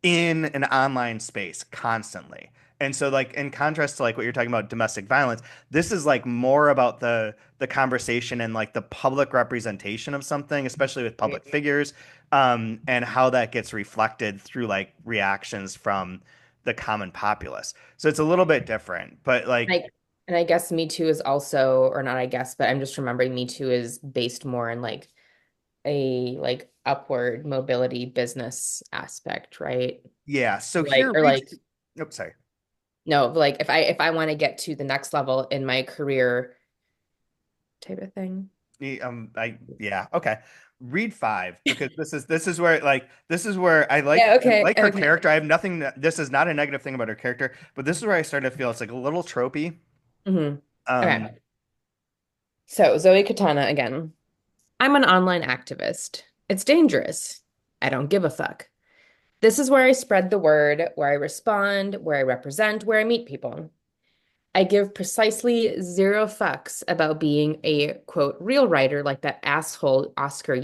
in an online space constantly. And so like in contrast to like what you're talking about domestic violence, this is like more about the conversation and like the public representation of something, especially with public figures, and how that gets reflected through like reactions from the common populace. So it's a little bit different, but like Like, and I guess Me Too is also, or not I guess, but I'm just remembering Me Too is based more in like a like upward mobility business aspect, right? yeah. So Like here or read. like Oops, sorry. no, like if I want to get to the next level in my career type of thing. I yeah, okay. Read five because this is where like this is where Yeah, I okay, like her okay. character. I have nothing. This is not a negative thing about her character, but this is where I started to feel it's like a little tropey. Hmm. Um, Okay. So Zoe Katana again. I'm an online activist. It's dangerous. I don't give a fuck. This is where I spread the word, where I respond, where I represent, where I meet people. I give precisely zero fucks about being a quote real writer like that asshole Oscar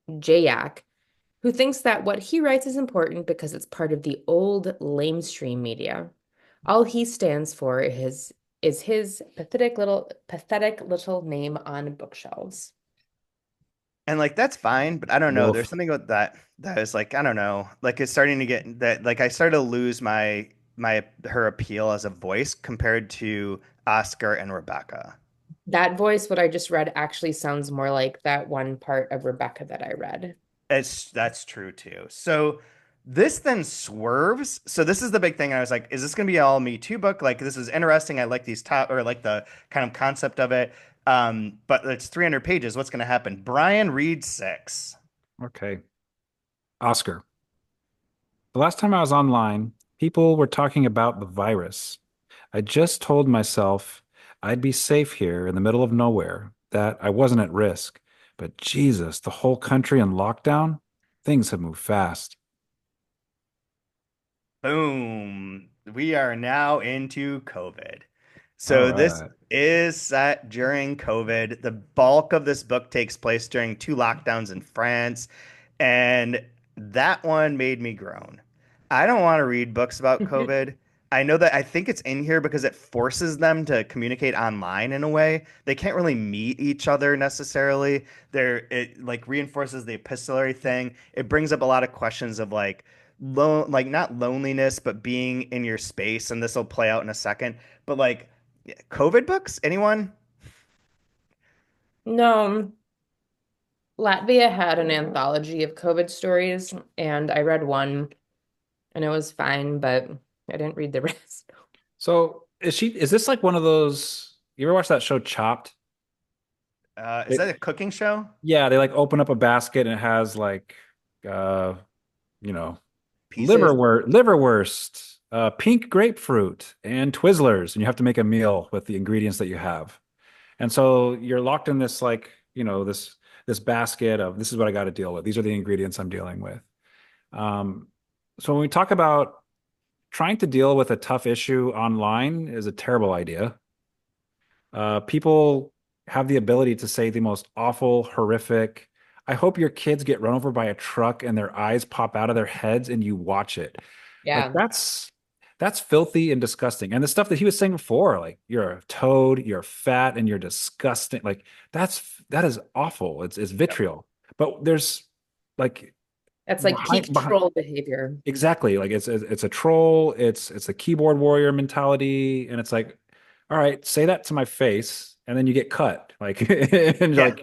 Jayak, who thinks that what he writes is important because it's part of the old lamestream media. All he stands for is his pathetic little name on bookshelves. and like that's fine, but I don't know. There's Wolf. something about that is like I don't know. Like it's starting to get that like I started to lose my her appeal as a voice compared to Oscar and Rebecca. That voice, what I just read, actually sounds more like that one part of Rebecca that I read. That's true too. So this then swerves. So this is the big thing. I was like, is this gonna be all Me Too book? Like this is interesting. I like these top or like the kind of concept of it. But it's 300 pages. What's gonna happen? Brian reads six. Okay. Oscar. The last time I was online, people were talking about the virus. I just told myself I'd be safe here in the middle of nowhere, that I wasn't at risk. But Jesus, the whole country in lockdown, things have moved fast. Boom. We are now into COVID. All So this right. is set during COVID. The bulk of this book takes place during two lockdowns in France, and that one made me groan. I don't want to read books about COVID. I know that I think it's in here because it forces them to communicate online in a way. They can't really meet each other necessarily. It like reinforces the epistolary thing. It brings up a lot of questions of like not loneliness, but being in your space, and this will play out in a second. But like COVID books, anyone? No, Latvia had an anthology of COVID stories, and I read one, and it was fine, but I didn't read the rest. So is this like one of those, you ever watch that show Chopped? Is that a cooking show? Yeah, they like open up a basket and it has like uh you know, Pieces? liverwurst, pink grapefruit, and Twizzlers, and you have to make a meal with the ingredients that you have. And so you're locked in this like, this basket of this is what I got to deal with. These are the ingredients I'm dealing with. Um, so when we talk about trying to deal with a tough issue online is a terrible idea. People have the ability to say the most awful, horrific. I hope your kids get run over by a truck and their eyes pop out of their heads and you watch it. Like Yeah, that's filthy and disgusting. And the stuff that he was saying before, like you're a toad, you're fat, and you're disgusting. Like that is awful. It's Yep. vitriol. But there's like that's like peak behind troll behavior. exactly, like it's a troll, it's a keyboard warrior mentality, and it's like, all right, say that to my face, and then you get cut, like, and Yeah.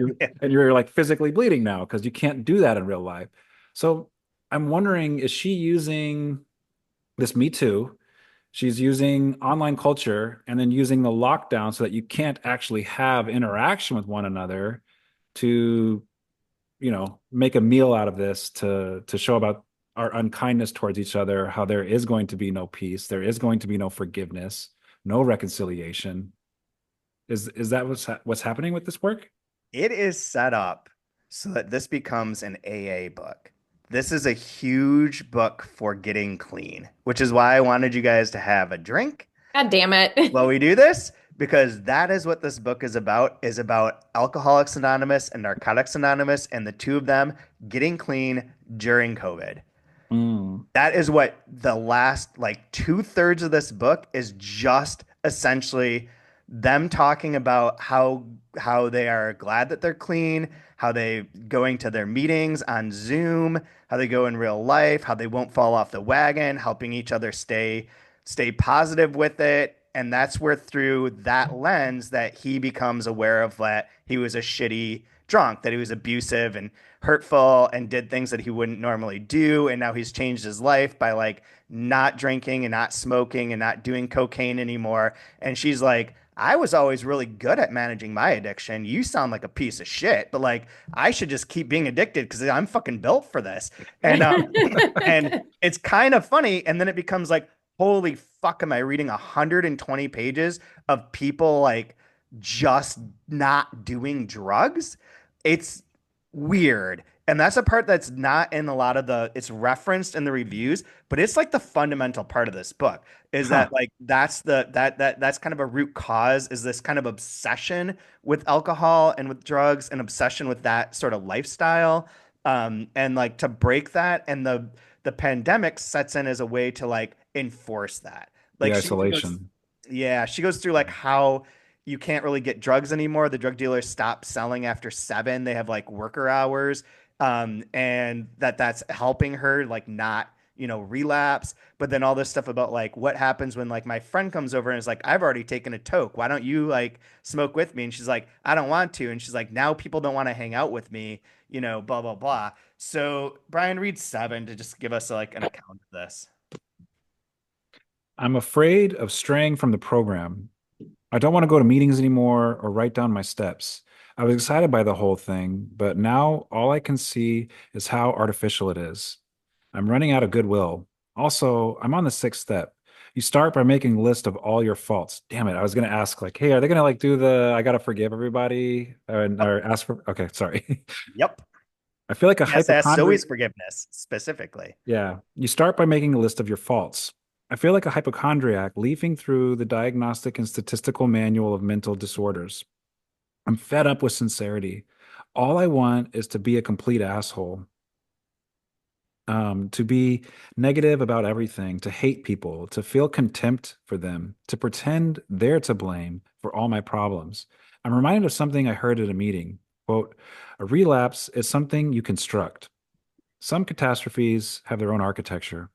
you're like physically bleeding now because you can't do that in real life. So I'm wondering, is she using this Me Too? She's using online culture and then using the lockdown so that you can't actually have interaction with one another to make a meal out of this to show about our unkindness towards each other, how there is going to be no peace, there is going to be no forgiveness, no reconciliation. Is that what's happening with this work? It is set up so that this becomes an AA book. This is a huge book for getting clean, which is why I wanted you guys to have a drink God damn while it. we do this, because that is what this book is about Alcoholics Anonymous and Narcotics Anonymous and the two of them getting clean during COVID. Mm, That is what the last like two-thirds of this book is just essentially them talking about how they are glad that they're clean, how they going to their meetings on Zoom, how they go in real life, how they won't fall off the wagon, helping each other stay positive with it. And that's where through that lens that he becomes aware of that he was a shitty drunk, that he was abusive and hurtful and did things that he wouldn't normally do. And now he's changed his life by like not drinking and not smoking and not doing cocaine anymore. And she's like, I was always really good at managing my addiction. You sound like a piece of shit, but like I should just keep being addicted because I'm fucking built for this. And and it's kind of funny. And then it becomes like, holy fuck, am I reading 120 pages of people like just not doing drugs? It's weird. And that's a part that's not in a lot of it's referenced in the reviews, but it's like the fundamental part of this book is huh. that like that's kind of a root cause is this kind of obsession with alcohol and with drugs and obsession with that sort of lifestyle. And like to break that and the pandemic sets in as a way to like enforce that. The Like she even goes, isolation. yeah, she goes through like how you can't really get drugs anymore. The drug dealers stop selling after 7. They have like worker hours, and that's helping her like not relapse. But then all this stuff about like what happens when like my friend comes over and is like, I've already taken a toke. Why don't you like smoke with me? And she's like, I don't want to. And she's like, now people don't want to hang out with me. Blah blah blah. So Brian, read 7 to just give us like an account of this. I'm afraid of straying from the program. I don't want to go to meetings anymore or write down my steps. I was excited by the whole thing, but now all I can see is how artificial it is. I'm running out of goodwill. Also, I'm on the 6th step. You start by making a list of all your faults. Damn it. I was going to ask, like, hey, are they going to like do the I got to forgive everybody or ask for, okay, sorry. Yep. I feel like a Yes, ask hypochondriac. Zoe's forgiveness specifically. Yeah. You start by making a list of your faults. I feel like a hypochondriac leafing through the Diagnostic and Statistical Manual of Mental Disorders. I'm fed up with sincerity. All I want is to be a complete asshole, to be negative about everything, to hate people, to feel contempt for them, to pretend they're to blame for all my problems. I'm reminded of something I heard at a meeting. Quote, a relapse is something you construct. Some catastrophes have their own architecture.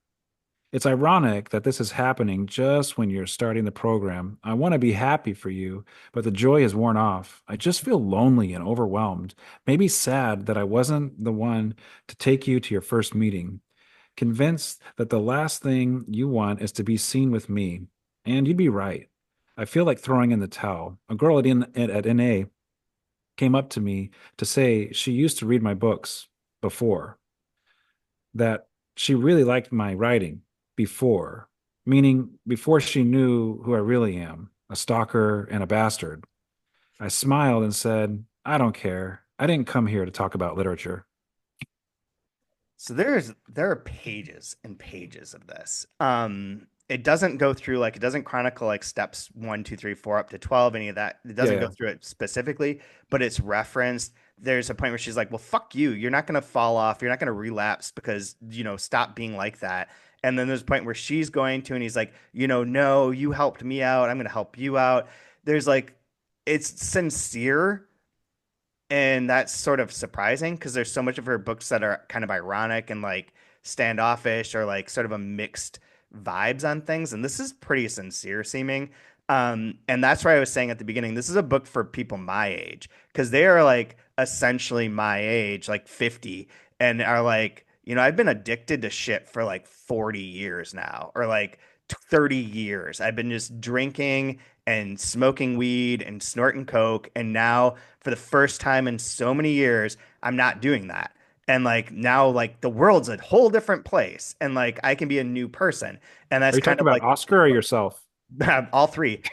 It's ironic that this is happening just when you're starting the program. I want to be happy for you, but the joy is worn off. I just feel lonely and overwhelmed, maybe sad that I wasn't the one to take you to your first meeting, convinced that the last thing you want is to be seen with me. And you'd be right. I feel like throwing in the towel. A girl at NA came up to me to say she used to read my books before, that she really liked my writing before, meaning before she knew who I really am, a stalker and a bastard. I smiled and said, I don't care. I didn't come here to talk about literature. So there are pages and pages of this. It doesn't go through like it doesn't chronicle like steps 1, 2, 3, 4 up to 12, any of that. It Yeah, doesn't go yeah. through it specifically, but it's referenced. There's a point where she's like, "Well, fuck you. You're not gonna fall off. You're not gonna relapse because stop being like that." And then there's a point where she's going to, and he's like, "No, you helped me out. I'm gonna help you out." There's like, it's sincere, and that's sort of surprising because there's so much of her books that are kind of ironic and like standoffish or like sort of a mixed vibes on things. And this is pretty sincere seeming. And that's why I was saying at the beginning, this is a book for people my age because they are like essentially my age, like 50, and are like, I've been addicted to shit for like 40 years now, or like 30 years. I've been just drinking and smoking weed and snorting coke. And now for the first time in so many years, I'm not doing that. And like now, like the world's a whole different place, and like I can be a new person, and Are that's you kind talking of about like Oscar or yourself? all three,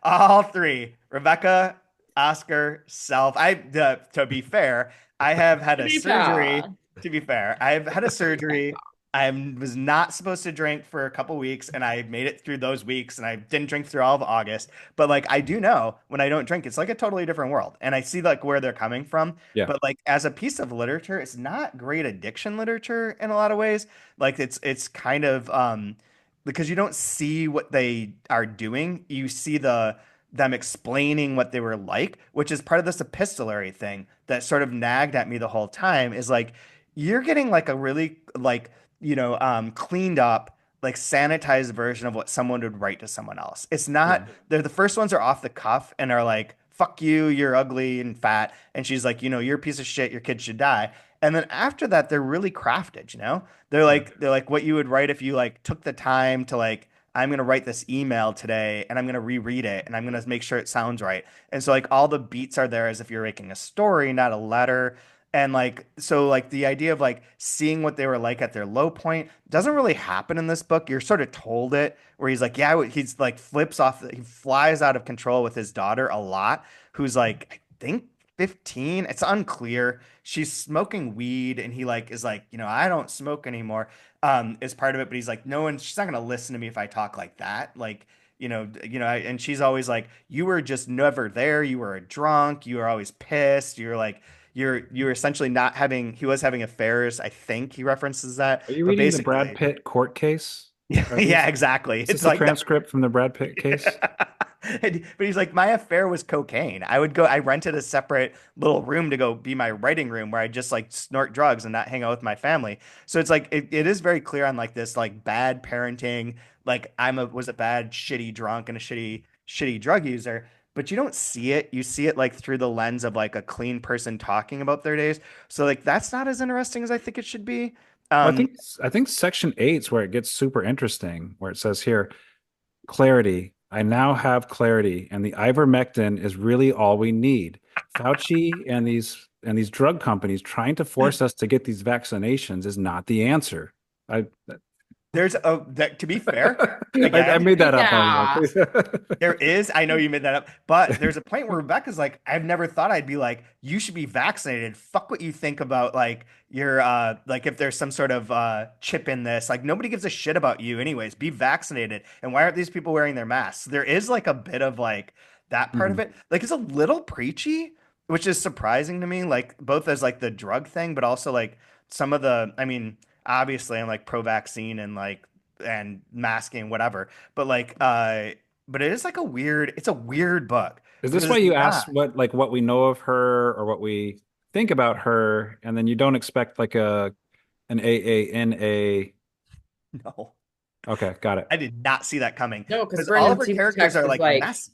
all three. Rebecca, Oscar, self. To be fair, I have had To a be surgery. fair. To be fair, I've had a surgery. I was not supposed to drink for a couple weeks, and I made it through those weeks, and I didn't drink through all of August. But like, I do know when I don't drink, it's like a totally different world, and I see like where they're coming from. Yeah. But like, as a piece of literature, it's not great addiction literature in a lot of ways. Like, it's kind of because you don't see what they are doing. You see them explaining what they were like, which is part of this epistolary thing that sort of nagged at me the whole time. Is like you're getting like a really like cleaned up, like sanitized version of what someone would write to someone else. It's not. Yeah. They're the first ones are off the cuff and are like, "Fuck you, you're ugly and fat," and she's like, "You're a piece of shit. Your kid should die." And then after that, they're really crafted. Yeah. They're like what you would write if you like took the time to like, I'm gonna write this email today and I'm gonna reread it and I'm gonna make sure it sounds right. And so like all the beats are there as if you're making a story, not a letter. And like so like the idea of like seeing what they were like at their low point doesn't really happen in this book. You're sort of told it where he's like, yeah, he's like flips off, he flies out of control with his daughter a lot, who's like, I think 15. It's unclear. She's smoking weed and he like is like, I don't smoke anymore. Is part of it, but he's like, no one, she's not gonna listen to me if I talk like that. Like, and she's always like, you were just never there. You were a drunk. You were always pissed. You're like, you're essentially not having. He was having affairs. I think he references that, Are you but reading the Brad basically, Pitt court case? Are yeah, these, exactly. is this It's the like the transcript from the Brad Pitt case? But he's like, my affair was cocaine. I rented a separate little room to go be my writing room where I just like snort drugs and not hang out with my family. So it's like, it is very clear on like this, like bad parenting, like was a bad, shitty drunk and a shitty drug user. But you don't see it. You see it like through the lens of like a clean person talking about their days. So like, that's not as interesting as I think it should be. Well, Um, I think section eight's where it gets super interesting, where it says here, clarity. I now have clarity, and the ivermectin is really all we need. Fauci and these drug companies trying to force us to get these vaccinations is not the answer. I there's a that to be fair, I again, made that up, by the way. Yeah. Please. there is, I know you made that up, but there's a point where Rebecca's like, I've never thought I'd be like, you should be vaccinated. Fuck what you think about like your like if there's some sort of chip in this. Like nobody gives a shit about you anyways. Be vaccinated. And why aren't these people wearing their masks? There is like a bit of like that part of Mhm. it. Like it's a little preachy, which is surprising to me, like both as like the drug thing, but also like some of the, I mean, obviously I'm like pro-vaccine and like and masking, whatever. But like but it is like a weird, it's a weird book Is this because why it's you not. asked what we know of her or what we think about her, and then you don't expect like a an AANA? No, Okay, got it. I did not see that coming No, because because all of Brennan her Super characters Text are is like like messy.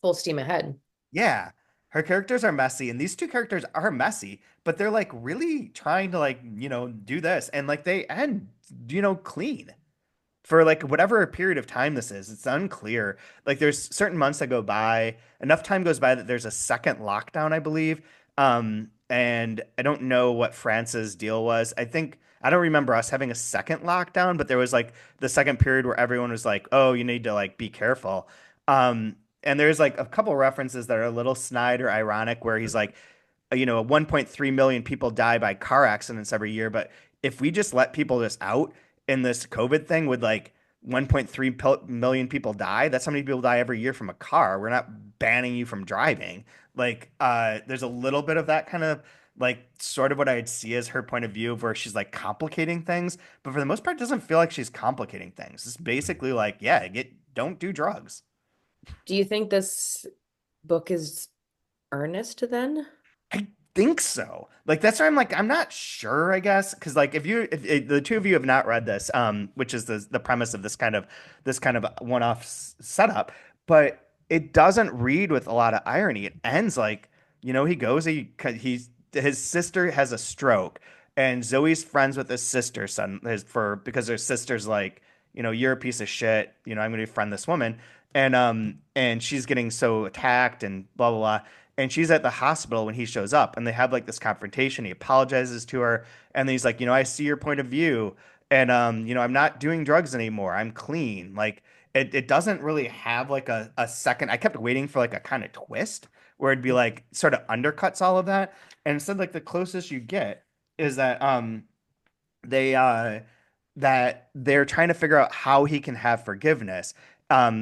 full steam ahead. Yeah, her characters are messy, and these two characters are messy, but they're like really trying to like, do this, and like they end, clean for like whatever period of time this is. It's unclear. Like there's certain months that go by, enough time goes by that there's a second lockdown, I believe. And I don't know what France's deal was. I don't remember us having a second lockdown, but there was like the second period where everyone was like, "Oh, you need to like be careful." And there's like a couple references that are a little snide or ironic where he's like, 1.3 million people die by car accidents every year. But if we just let people just out in this COVID thing, would like 1.3 million people die? That's how many people die every year from a car. We're not banning you from driving. Like, there's a little bit of that kind of like sort of what I'd see as her point of view of where she's like complicating things, but for the most part, it doesn't feel like she's complicating things. It's basically like, yeah, don't do drugs. Do you think this book is earnest then? I think so. Like that's why I'm like I'm not sure. I guess because like if the two of you have not read this, which is the premise of this kind of one-off setup, but it doesn't read with a lot of irony. It ends like he goes he's his sister has a stroke, and Zoe's friends with his sister son his for because her sister's like you're a piece of shit. I'm gonna befriend this woman, and she's getting so attacked and blah blah blah, and she's at the hospital when he shows up and they have like this confrontation. He apologizes to her and then he's like, I see your point of view, and I'm not doing drugs anymore, I'm clean. Like it doesn't really have like a second. I kept waiting for like a kind of twist where it'd be like sort of undercuts all of that, and instead like the closest you get is they that they're trying to figure out how he can have forgiveness.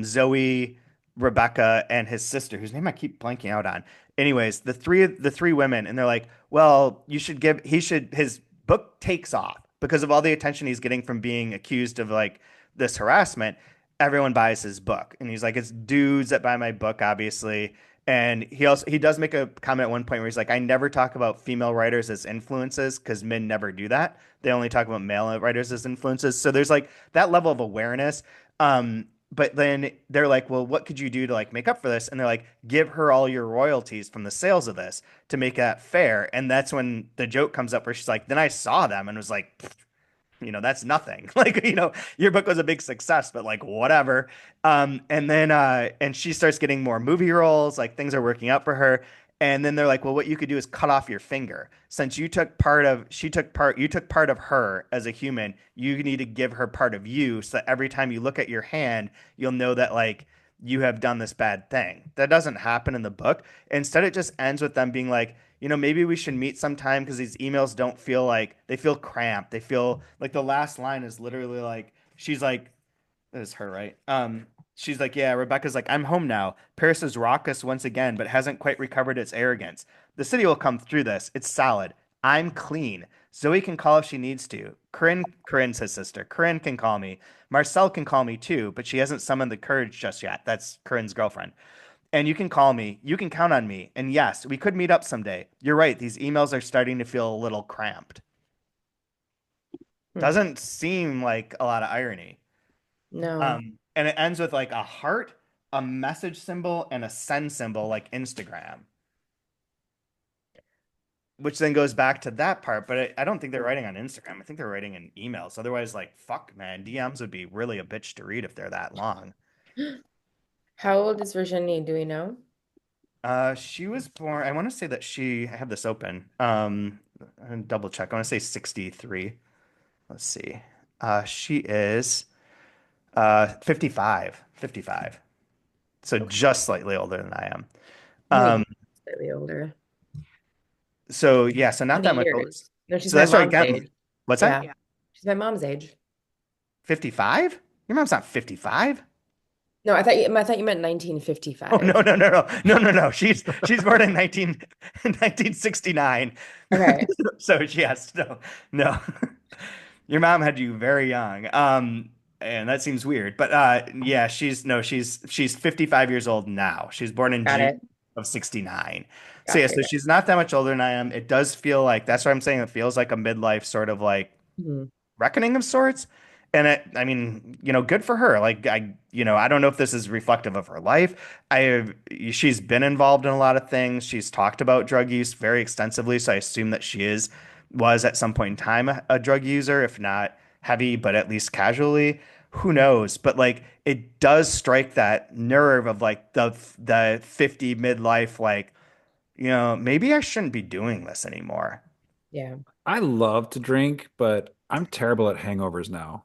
Zoe, Rebecca, and his sister, whose name I keep blanking out on. Anyways, the three women, and they're like, well, his book takes off because of all the attention he's getting from being accused of like this harassment. Everyone buys his book, and he's like, it's dudes that buy my book, obviously. And he does make a comment at one point where he's like, I never talk about female writers as influences because men never do that. They only talk about male writers as influences. So there's like that level of awareness. But then they're like, well, what could you do to like make up for this? And they're like, give her all your royalties from the sales of this to make that fair. And that's when the joke comes up where she's like, then I saw them and was like, that's nothing. Like, your book was a big success, but like whatever. And then and she starts getting more movie roles, like things are working out for her. And then they're like, well, what you could do is cut off your finger. Since you took part of her as a human, you need to give her part of you so that every time you look at your hand, you'll know that like you have done this bad thing. That doesn't happen in the book. Instead, it just ends with them being like, maybe we should meet sometime because these emails don't feel like they feel cramped. They feel like the last line is literally like, she's like, that is her, right? She's like, yeah, Rebecca's like, I'm home now. Paris is raucous once again, but hasn't quite recovered its arrogance. The city will come through this. It's solid. I'm clean. Zoe can call if she needs to. Corinne's his sister. Corinne can call me. Marcel can call me too, but she hasn't summoned the courage just yet. That's Corinne's girlfriend. And you can call me. You can count on me. And yes, we could meet up someday. You're right. These emails are starting to feel a little cramped. Hmm. Doesn't seem like a lot of irony. No. And it ends with like a heart, a message symbol, and a send symbol like Instagram, which then goes back to that part. But I don't think they're writing on Instagram. I think they're writing in emails. Otherwise, like, fuck, man, DMs would be really a bitch to read if they're that long. How old is Virginie? Do we know? She was born, I want to say that I have this open. And double check. I want to say 63. Let's see. She is 55. 55. So Okay. just slightly older than I am. I think Um, slightly older. so yeah, so not 20 that much older. years. No, she's So my that's what I mom's got. age. What's that? Yeah. She's my mom's age. 55? Your mom's not 55? No, I thought you meant Oh no 1955. no no no no no no. She's born in 1969. Okay. So yes, no, no. Your mom had you very young. And that seems weird. But yeah, she's 55 years old now. She's born in Got June it. of 69. So yeah, Gotcha. so she's not that much older than I am. It does feel like that's what I'm saying. It feels like a midlife sort of like Mhm. reckoning of sorts. And I mean, good for her. Like I don't know if this is reflective of her life. She's been involved in a lot of things. She's talked about drug use very extensively. So I assume that was at some point in time a drug user, if not heavy, but at least casually. Who knows? But like, it does strike that nerve of like the 50 midlife, like, maybe I shouldn't be doing this anymore. Yeah. I love to drink, but I'm terrible at hangovers now.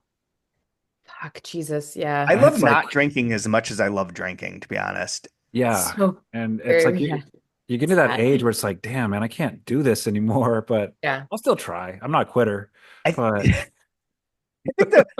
Fuck, Jesus. Yeah. I And love it's like, not drinking as much as I love drinking, to be honest. yeah. So And it's like very, yeah, you get to that sad. age where it's like, damn, man, I can't do this anymore, but Yeah. I'll still try. I'm not a quitter. I But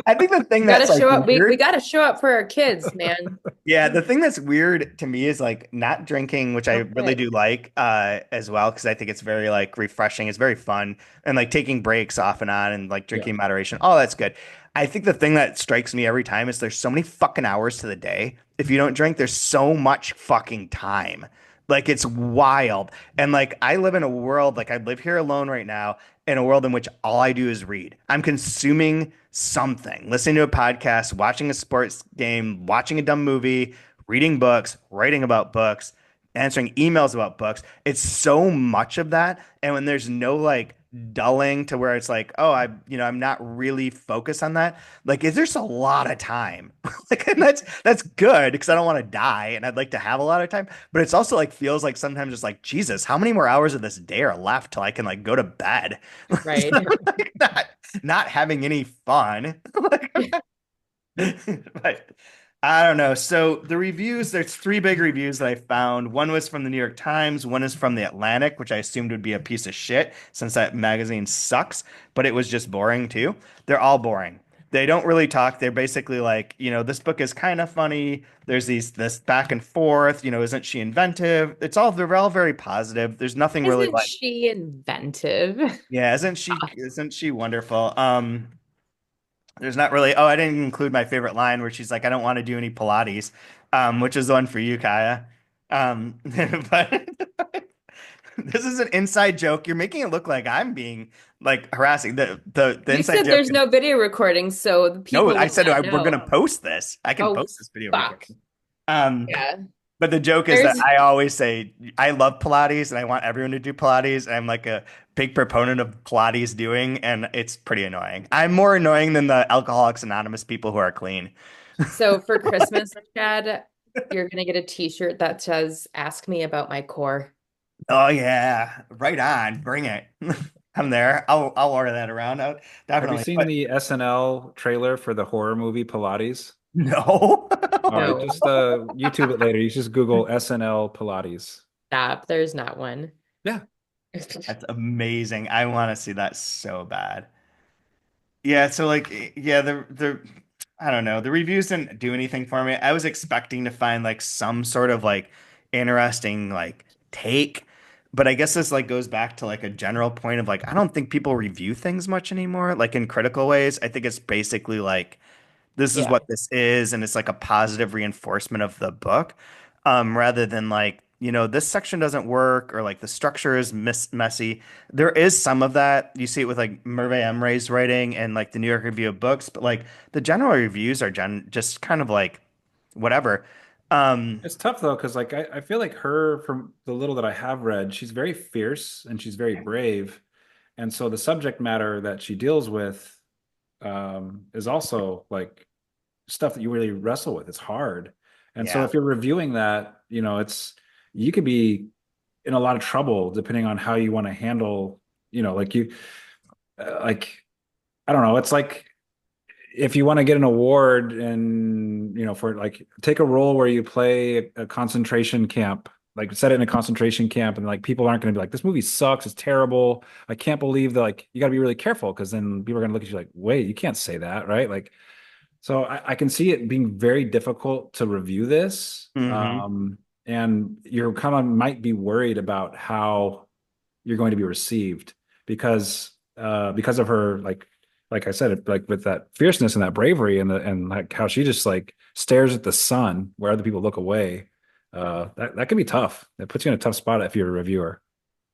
I think the thing We gotta that's like show up. We weird. gotta show up for our kids, man. Yeah, the thing that's weird to me is like not drinking, which I No really shit. do like as well, because I think it's very like refreshing. It's very fun and like taking breaks off and on and like yeah. drinking in moderation. All that's good. I think the thing that strikes me every time is there's so many fucking hours to the day. If you don't drink, there's so much fucking time. Like it's wild. And like I live in a world, like I live here alone right now, in a world in which all I do is read. I'm consuming something, listening to a podcast, watching a sports game, watching a dumb movie, reading books, writing about books, answering emails about books. It's so much of that. And when there's no like dulling to where it's like, oh, I'm not really focused on that. Like, is there's a lot of time. Like, and that's good because I don't want to die and I'd like to have a lot of time. But it's also like feels like sometimes it's like, Jesus, how many more hours of this day are left till I can like go to bed? Right. Like, not having any fun. But I don't know. So the reviews, there's three big reviews that I found. One was from the New York Times, one is from the Atlantic, which I assumed would be a piece of shit since that magazine sucks, but it was just boring too. They're all boring. They don't really talk. They're basically like, this book is kind of funny. There's this back and forth, isn't she inventive? They're all very positive. There's nothing really Isn't like, she inventive? yeah, isn't she wonderful? There's not really. Oh, I didn't include my favorite line where she's like, "I don't want to do any Pilates," which is the one for you, Kaya. But this is an inside joke. You're making it look like I'm being like harassing. The You inside said joke there's is no video recording, so the no. people I will said not we're gonna know. post this. I can Oh, post this video fuck. recording. Um, Yeah. but the joke is that There's I always say I love Pilates and I want everyone to do Pilates. And I'm like a big proponent of Pilates doing, and it's pretty annoying. I'm more annoying than the Alcoholics Anonymous people who are clean. so for Christmas, Chad, you're gonna get a t-shirt that says "Ask me about my core." Oh yeah, right on. Bring it. I'm there. I'll order that around. Have you Definitely. seen But the SNL trailer for the horror movie Pilates? no. All right, No, just YouTube it later. You just Google SNL Pilates. stop. There's not one. Yeah. That's amazing. I want to see that so bad. Yeah, so like yeah, the I don't know. The reviews didn't do anything for me. I was expecting to find like some sort of like interesting like take, but I guess this like goes back to like a general point of like I don't think people review things much anymore, like in critical ways. I think it's basically like this is Yeah. what this is, and it's like a positive reinforcement of the book, rather than like, this section doesn't work or like the structure is messy. There is some of that. You see it with like Merve Emre's writing and like the New York Review of Books, but like the general reviews are just kind of like whatever. Um, It's tough though, because like I feel like her, from the little that I have read, she's very fierce and she's very brave. And so the subject matter that she deals with is also like stuff that you really wrestle with. It's hard. And so yeah, if you're reviewing that, you could be in a lot of trouble depending on how you want to handle, like you, like, I don't know. It's like if you want to get an award and for like take a role where you play a concentration camp, like set it in a concentration camp, and like people aren't going to be like, this movie sucks, it's terrible, I can't believe that. Like you got to be really careful because then people are going to look at you like, wait, you can't say that, right? Like, so I can see it being very difficult to review this. Hmm. And you're kind of might be worried about how you're going to be received because of her, like I said, like with that fierceness and that bravery and like how she just like stares at the sun where other people look away. That can be tough. It puts you in a tough spot if you're a reviewer.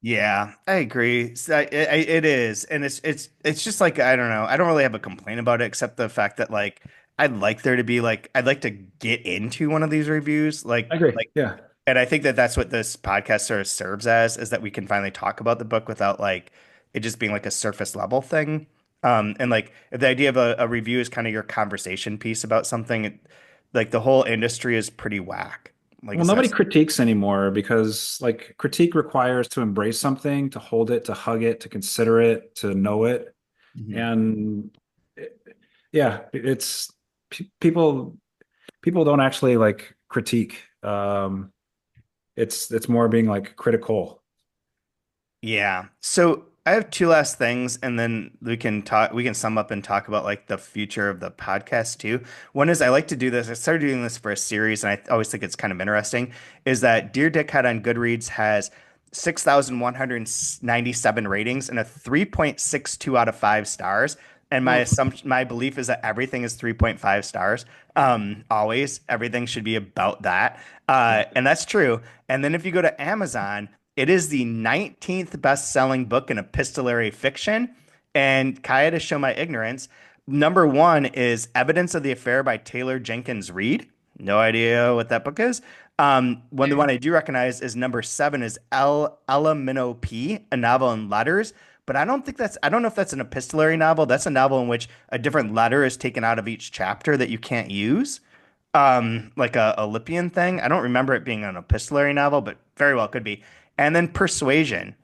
Yeah, I agree. It is, and it's just like I don't know. I don't really have a complaint about it, except the fact that like I'd like there to be like I'd like to get into one of these reviews, I agree. Yeah. and I think that that's what this podcast sort of serves as, is that we can finally talk about the book without like it just being like a surface level thing. And like the idea of a review is kind of your conversation piece about something. Like the whole industry is pretty whack. Like Well, nobody essentially. critiques anymore because like critique requires to embrace something, to hold it, to hug it, to consider it, to know it. Mhm. And it- yeah, it's people don't actually like critique. It's more being like critical. Yeah. So I have two last things, and then we can sum up and talk about like the future of the podcast too. One is I like to do this. I started doing this for a series, and I always think it's kind of interesting, is that Dear Dickhead on Goodreads has 6,197 ratings and a 3.62 out of 5 stars. And my Oof. assumption, my belief is that everything is 3.5 stars. Always, everything should be about that. Yeah. And that's true. And then if you go to Amazon, it is the 19th best-selling book in epistolary fiction. And Kaya, to show my ignorance, number one is Evidence of the Affair by Taylor Jenkins Reid. No idea what that book is. The one I do recognize is number seven is Ella Minnow P, a novel in letters. But I don't know if that's an epistolary novel. That's a novel in which a different letter is taken out of each chapter that you can't use. Like a Lippian thing. I don't remember it being an epistolary novel, but very well could be. And then Persuasion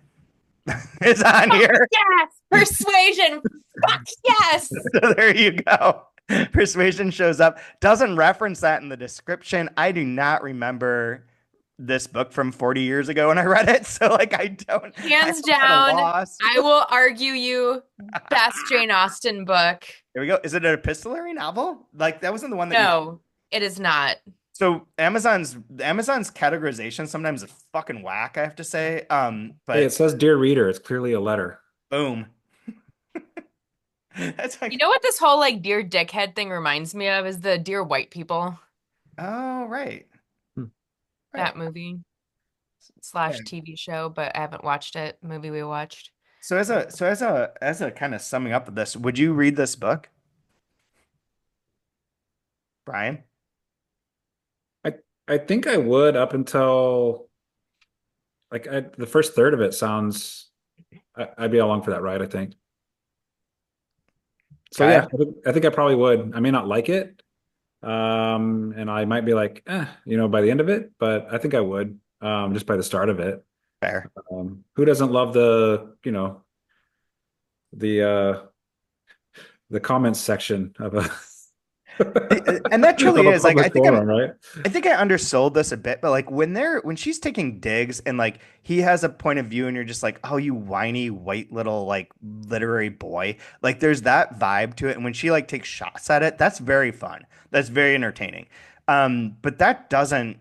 is on here. Yes, persuasion. Fuck yes. So there you go. Persuasion shows up. Doesn't reference that in the description. I do not remember this book from 40 years ago when I read it. So like I'm Hands at a down, loss. I will argue you best Jane Austen book. There we go. Is it an epistolary novel? Like that wasn't the one that you. No, it is not. So Amazon's categorization sometimes is fucking whack, I have to say. Hey, it But says Dear Reader. It's clearly a letter. boom. That's You like, know what this whole like Dear Dickhead thing reminds me of is the Dear White People, oh right. Hmm. that Right. movie Yeah. slash TV show, but I haven't watched it. Movie we watched. As a kind of summing up of this, would you read this book, Brian? I I think I would up until like the first third of it sounds. I'd be along for that ride, I think. So yeah, Kaya? I think I probably would. I may not like it, and I might be like, by the end of it, but I think I would, just by the start of it. Fair. Who doesn't love the the comments section of a And that truly of a is like public forum, right? I think I undersold this a bit, but like when she's taking digs and like he has a point of view and you're just like, oh, you whiny white little like literary boy. Like there's that vibe to it. And when she like takes shots at it, that's very fun. That's very entertaining. But that doesn't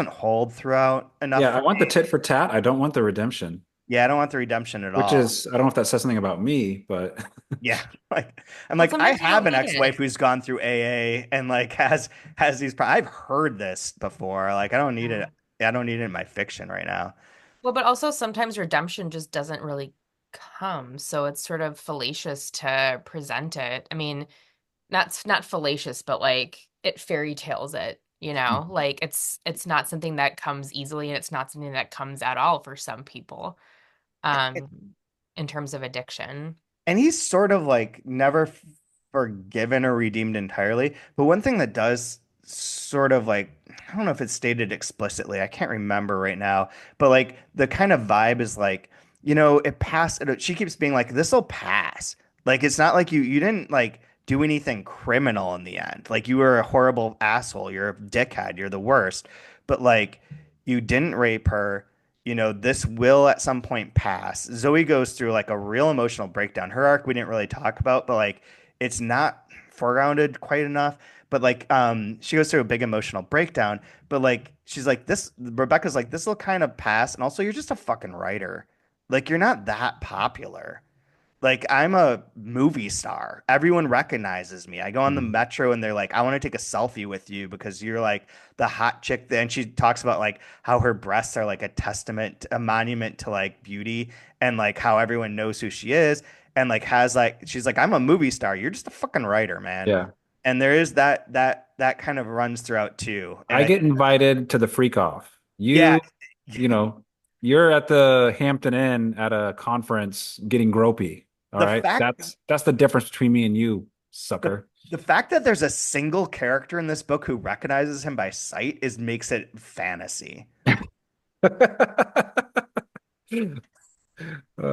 hold throughout enough Yeah, I for want the me. tit for tat. I don't want the redemption, Yeah, I don't want the redemption at which all. is I don't know if that says something about me, but Yeah. Like I'm Well, like I sometimes you have don't an need ex-wife it. who's gone through AA and like has I've heard this before. Like I don't need it. Yeah. I don't need it in my fiction right now. Well, but also sometimes redemption just doesn't really come, so it's sort of fallacious to present it. I mean, not fallacious, but like it fairy tales it, you know? Like it's not something that comes easily and it's not something that comes at all for some people, in terms of addiction. And he's sort of like never forgiven or redeemed entirely. But one thing that does sort of like, I don't know if it's stated explicitly, I can't remember right now, but like the kind of vibe is like, it passed. She keeps being like, this will pass. Like, it's not like you didn't like do anything criminal in the end. Like you were a horrible asshole. You're a dickhead. You're the worst. But like you didn't rape her. You know, this will at some point pass. Zoe goes through like a real emotional breakdown. Her arc we didn't really talk about, but like it's not foregrounded quite enough. But like she goes through a big emotional breakdown. But like she's like this Rebecca's like, this will kind of pass. And also you're just a fucking writer. Like you're not that popular. Like I'm a movie star. Everyone recognizes me. I go on the Mhm. metro and they're like, I want to take a selfie with you because you're like the hot chick. And she talks about like how her breasts are like a testament, a monument to like beauty and like how everyone knows who she is. And like has like she's like, I'm a movie star. You're just a fucking writer, man. Yeah. And there is that kind of runs throughout too. And I I get invited to the freak off. yeah, You know, you're at the Hampton Inn at a conference getting gropey. All the right. fact That's the difference between me and you, the sucker. the fact that there's a single character in this book who recognizes him by sight is makes it fantasy.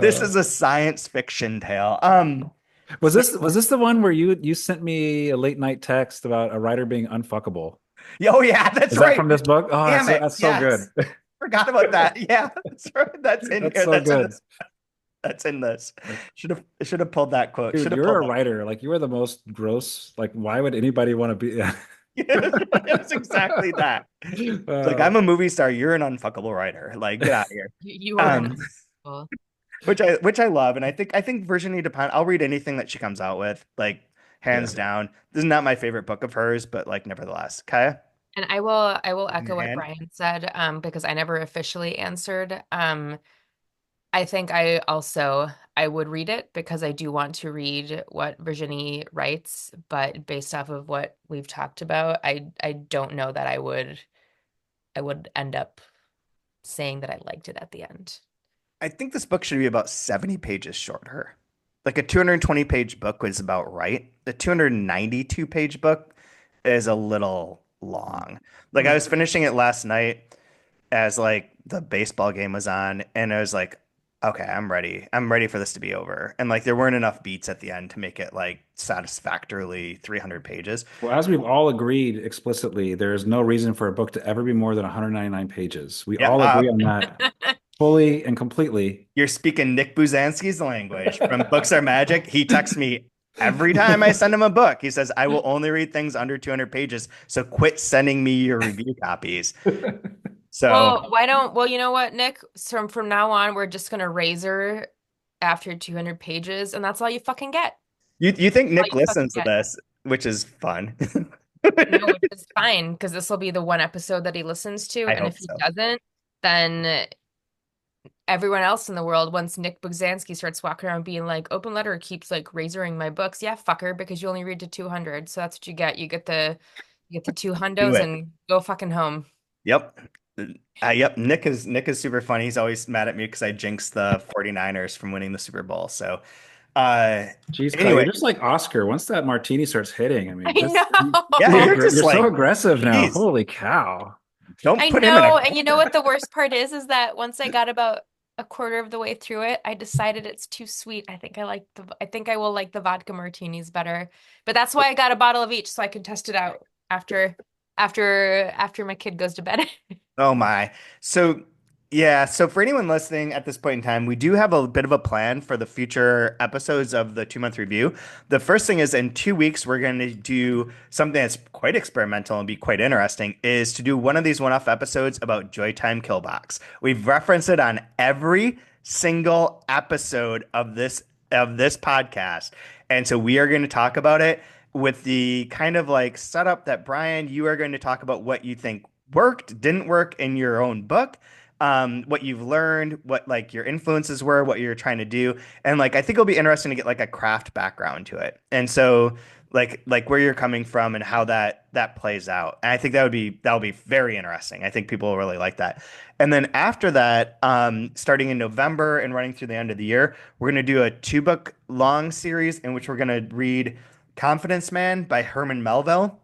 This Uh, is a science fiction tale. was So this the one where you sent me a late night text about a writer being unfuckable? yeah, oh yeah, that's Is that right. from this book? Oh, Damn it. that's so good. Yes. Forgot about that. Yeah, that's right. That's in That's here. so good. That's in this. Should have pulled that quote. Dude, Should have you're pulled a that. writer. Like you are the most gross. Like, why would anybody want to be? It's exactly that. Like Uh, I'm a movie star, you're an unfuckable writer. Like get out of here. You are Um uncomfortable. which I love, and I think Virginie Despentes. I'll read anything that she comes out with, like yeah. hands down. This is not my favorite book of hers, but like nevertheless, Kaya, And I will in echo your what hand. Brian said, because I never officially answered. I think I would read it because I do want to read what Virginie writes, but based off of what we've talked about, I don't know that I would end up saying that I liked it at the end. I think this book should be about 70 pages shorter. Like a 220 page book was about right. The 292 page book is a little long. Like I Hmm. was finishing it last night as like the baseball game was on, and I was like, okay, I'm ready. I'm ready for this to be over. And like there weren't enough beats at the end to make it like satisfactorily 300 pages. Well, as we've all agreed explicitly, there is no reason for a book to ever be more than 199 pages. We Yeah, all agree on that fully and completely. you're speaking Nick Buzansky's language from Books Are Magic. He texts me every time I send him a book. He says, I will only read things under 200 pages. So quit sending me your review copies. So Well, you know what, Nick? So from now on, we're just gonna razor after 200 pages, and that's all you fucking get. you think All Nick you fucking listens to get. this, which is fun. No, which is fine because this will be the one episode that he listens to, I and hope if he so. doesn't, then everyone else in the world, once Nick Bugzansky starts walking around being like, "Open Letter keeps like razoring my books," yeah, fucker, because you only read to 200, so that's what you get. You get the two Do hundos it. and go fucking home. Yep. Yep. Nick is super funny. He's always mad at me because I jinxed the 49ers from winning the Super Bowl. So uh Jeez, Kyle, anyway, you're just like Oscar. Once that martini starts hitting, I I mean, just yeah, you're know. just you're so like, aggressive now. geez, Holy cow. don't I put him in a know. And you know what the worst part is that once I got about a quarter of the way through it, I decided it's too sweet. I think I will like the vodka martinis better. But that's why I got a bottle of each so I can test it out after my kid goes to bed. Oh my. So yeah, so for anyone listening at this point in time, we do have a bit of a plan for the future episodes of the 2 month review. The first thing is in 2 weeks, we're going to do something that's quite experimental and be quite interesting is to do one of these one-off episodes about Joytime Killbox. We've referenced it on every single episode of this podcast. And so we are going to talk about it with the kind of like setup that Brian, you are going to talk about what you think worked, didn't work in your own book, what you've learned, what like your influences were, what you're trying to do, and like I think it'll be interesting to get like a craft background to it, and so like where you're coming from and how that plays out. And I think that would be very interesting. I think people will really like that. And then after that, starting in November and running through the end of the year, we're going to do a 2 book long series in which we're going to read Confidence Man by Herman Melville.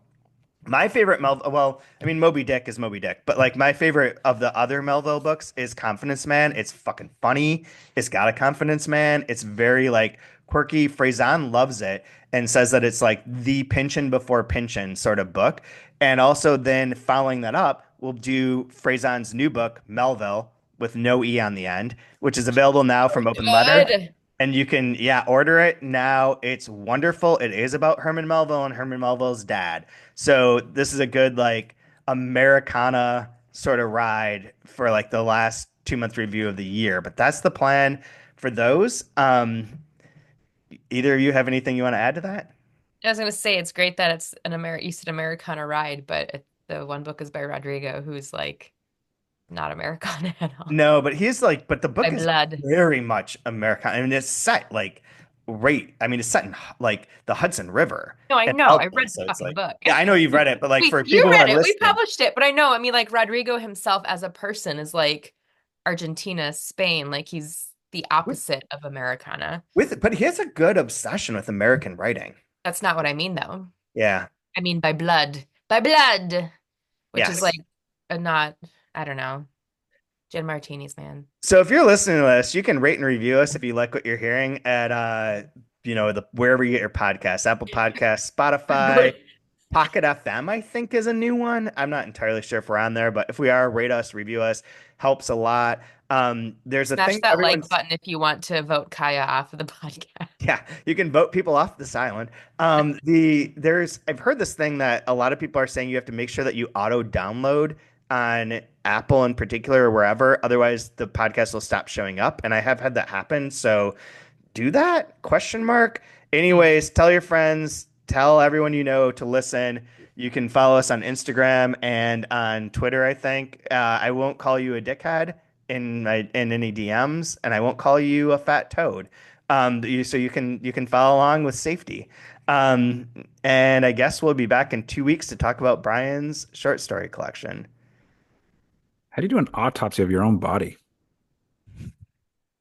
My favorite Melville, well, I mean, Moby Dick is Moby Dick, but like my favorite of the other Melville books is Confidence Man. It's fucking funny. It's got a confidence man. It's very like quirky. Faison loves it and says that it's like the Pinchin before Pinchin sort of book. And also then following that up, we'll do Faison's new book, Melville, with no E on the end, which is available now from Open Letter. Good. And you can, yeah, order it now. It's wonderful. It is about Herman Melville and Herman Melville's dad. So this is a good like Americana sort of ride for like the last 2 month review of the year. But that's the plan for those. Either of you have anything you want to add to that? I was gonna say it's great that it's an you said Americana ride, but the one book is by Rodrigo, who's like not Americana at all. No, but he's like, but the By book is blood. very much Americana. I mean, it's set like right. I mean, it's set in like the Hudson River No, I and know. I Elton. read the So it's fucking like, book. yeah, I know you've read it, but like for You people who read are it. We listening, published it, but I know. I mean, like Rodrigo himself as a person is like Argentina, Spain. Like he's the with opposite of Americana. but he has a good obsession with American writing. That's not what I mean, though. Yeah. I mean by blood, which is like Yes. a not. I don't know. Gin martinis, man. So if you're listening to this, you can rate and review us if you like what you're hearing at the wherever you get your podcasts, Apple Podcasts, Spotify, Pocket FM, I think is a new one. I'm not entirely sure if we're on there, but if we are, rate us, review us, helps a lot. There's a Smash thing that like everyone's button if you want to vote Kaya off of the podcast. yeah, you can vote people off this island. I've heard this thing that a lot of people are saying you have to make sure that you auto download on Apple in particular or wherever, otherwise the podcast will stop showing up. And I have had that happen. So do that? Question mark. Hmm. Anyways, tell your friends, tell everyone you know to listen. You can follow us on Instagram and on Twitter, I think. I won't call you a dickhead in any DMs, and I won't call you a fat toad. So you can follow along with safety. Um, and I guess we'll be back in 2 weeks to talk about Brian's short story collection. How do you do an autopsy of your own body?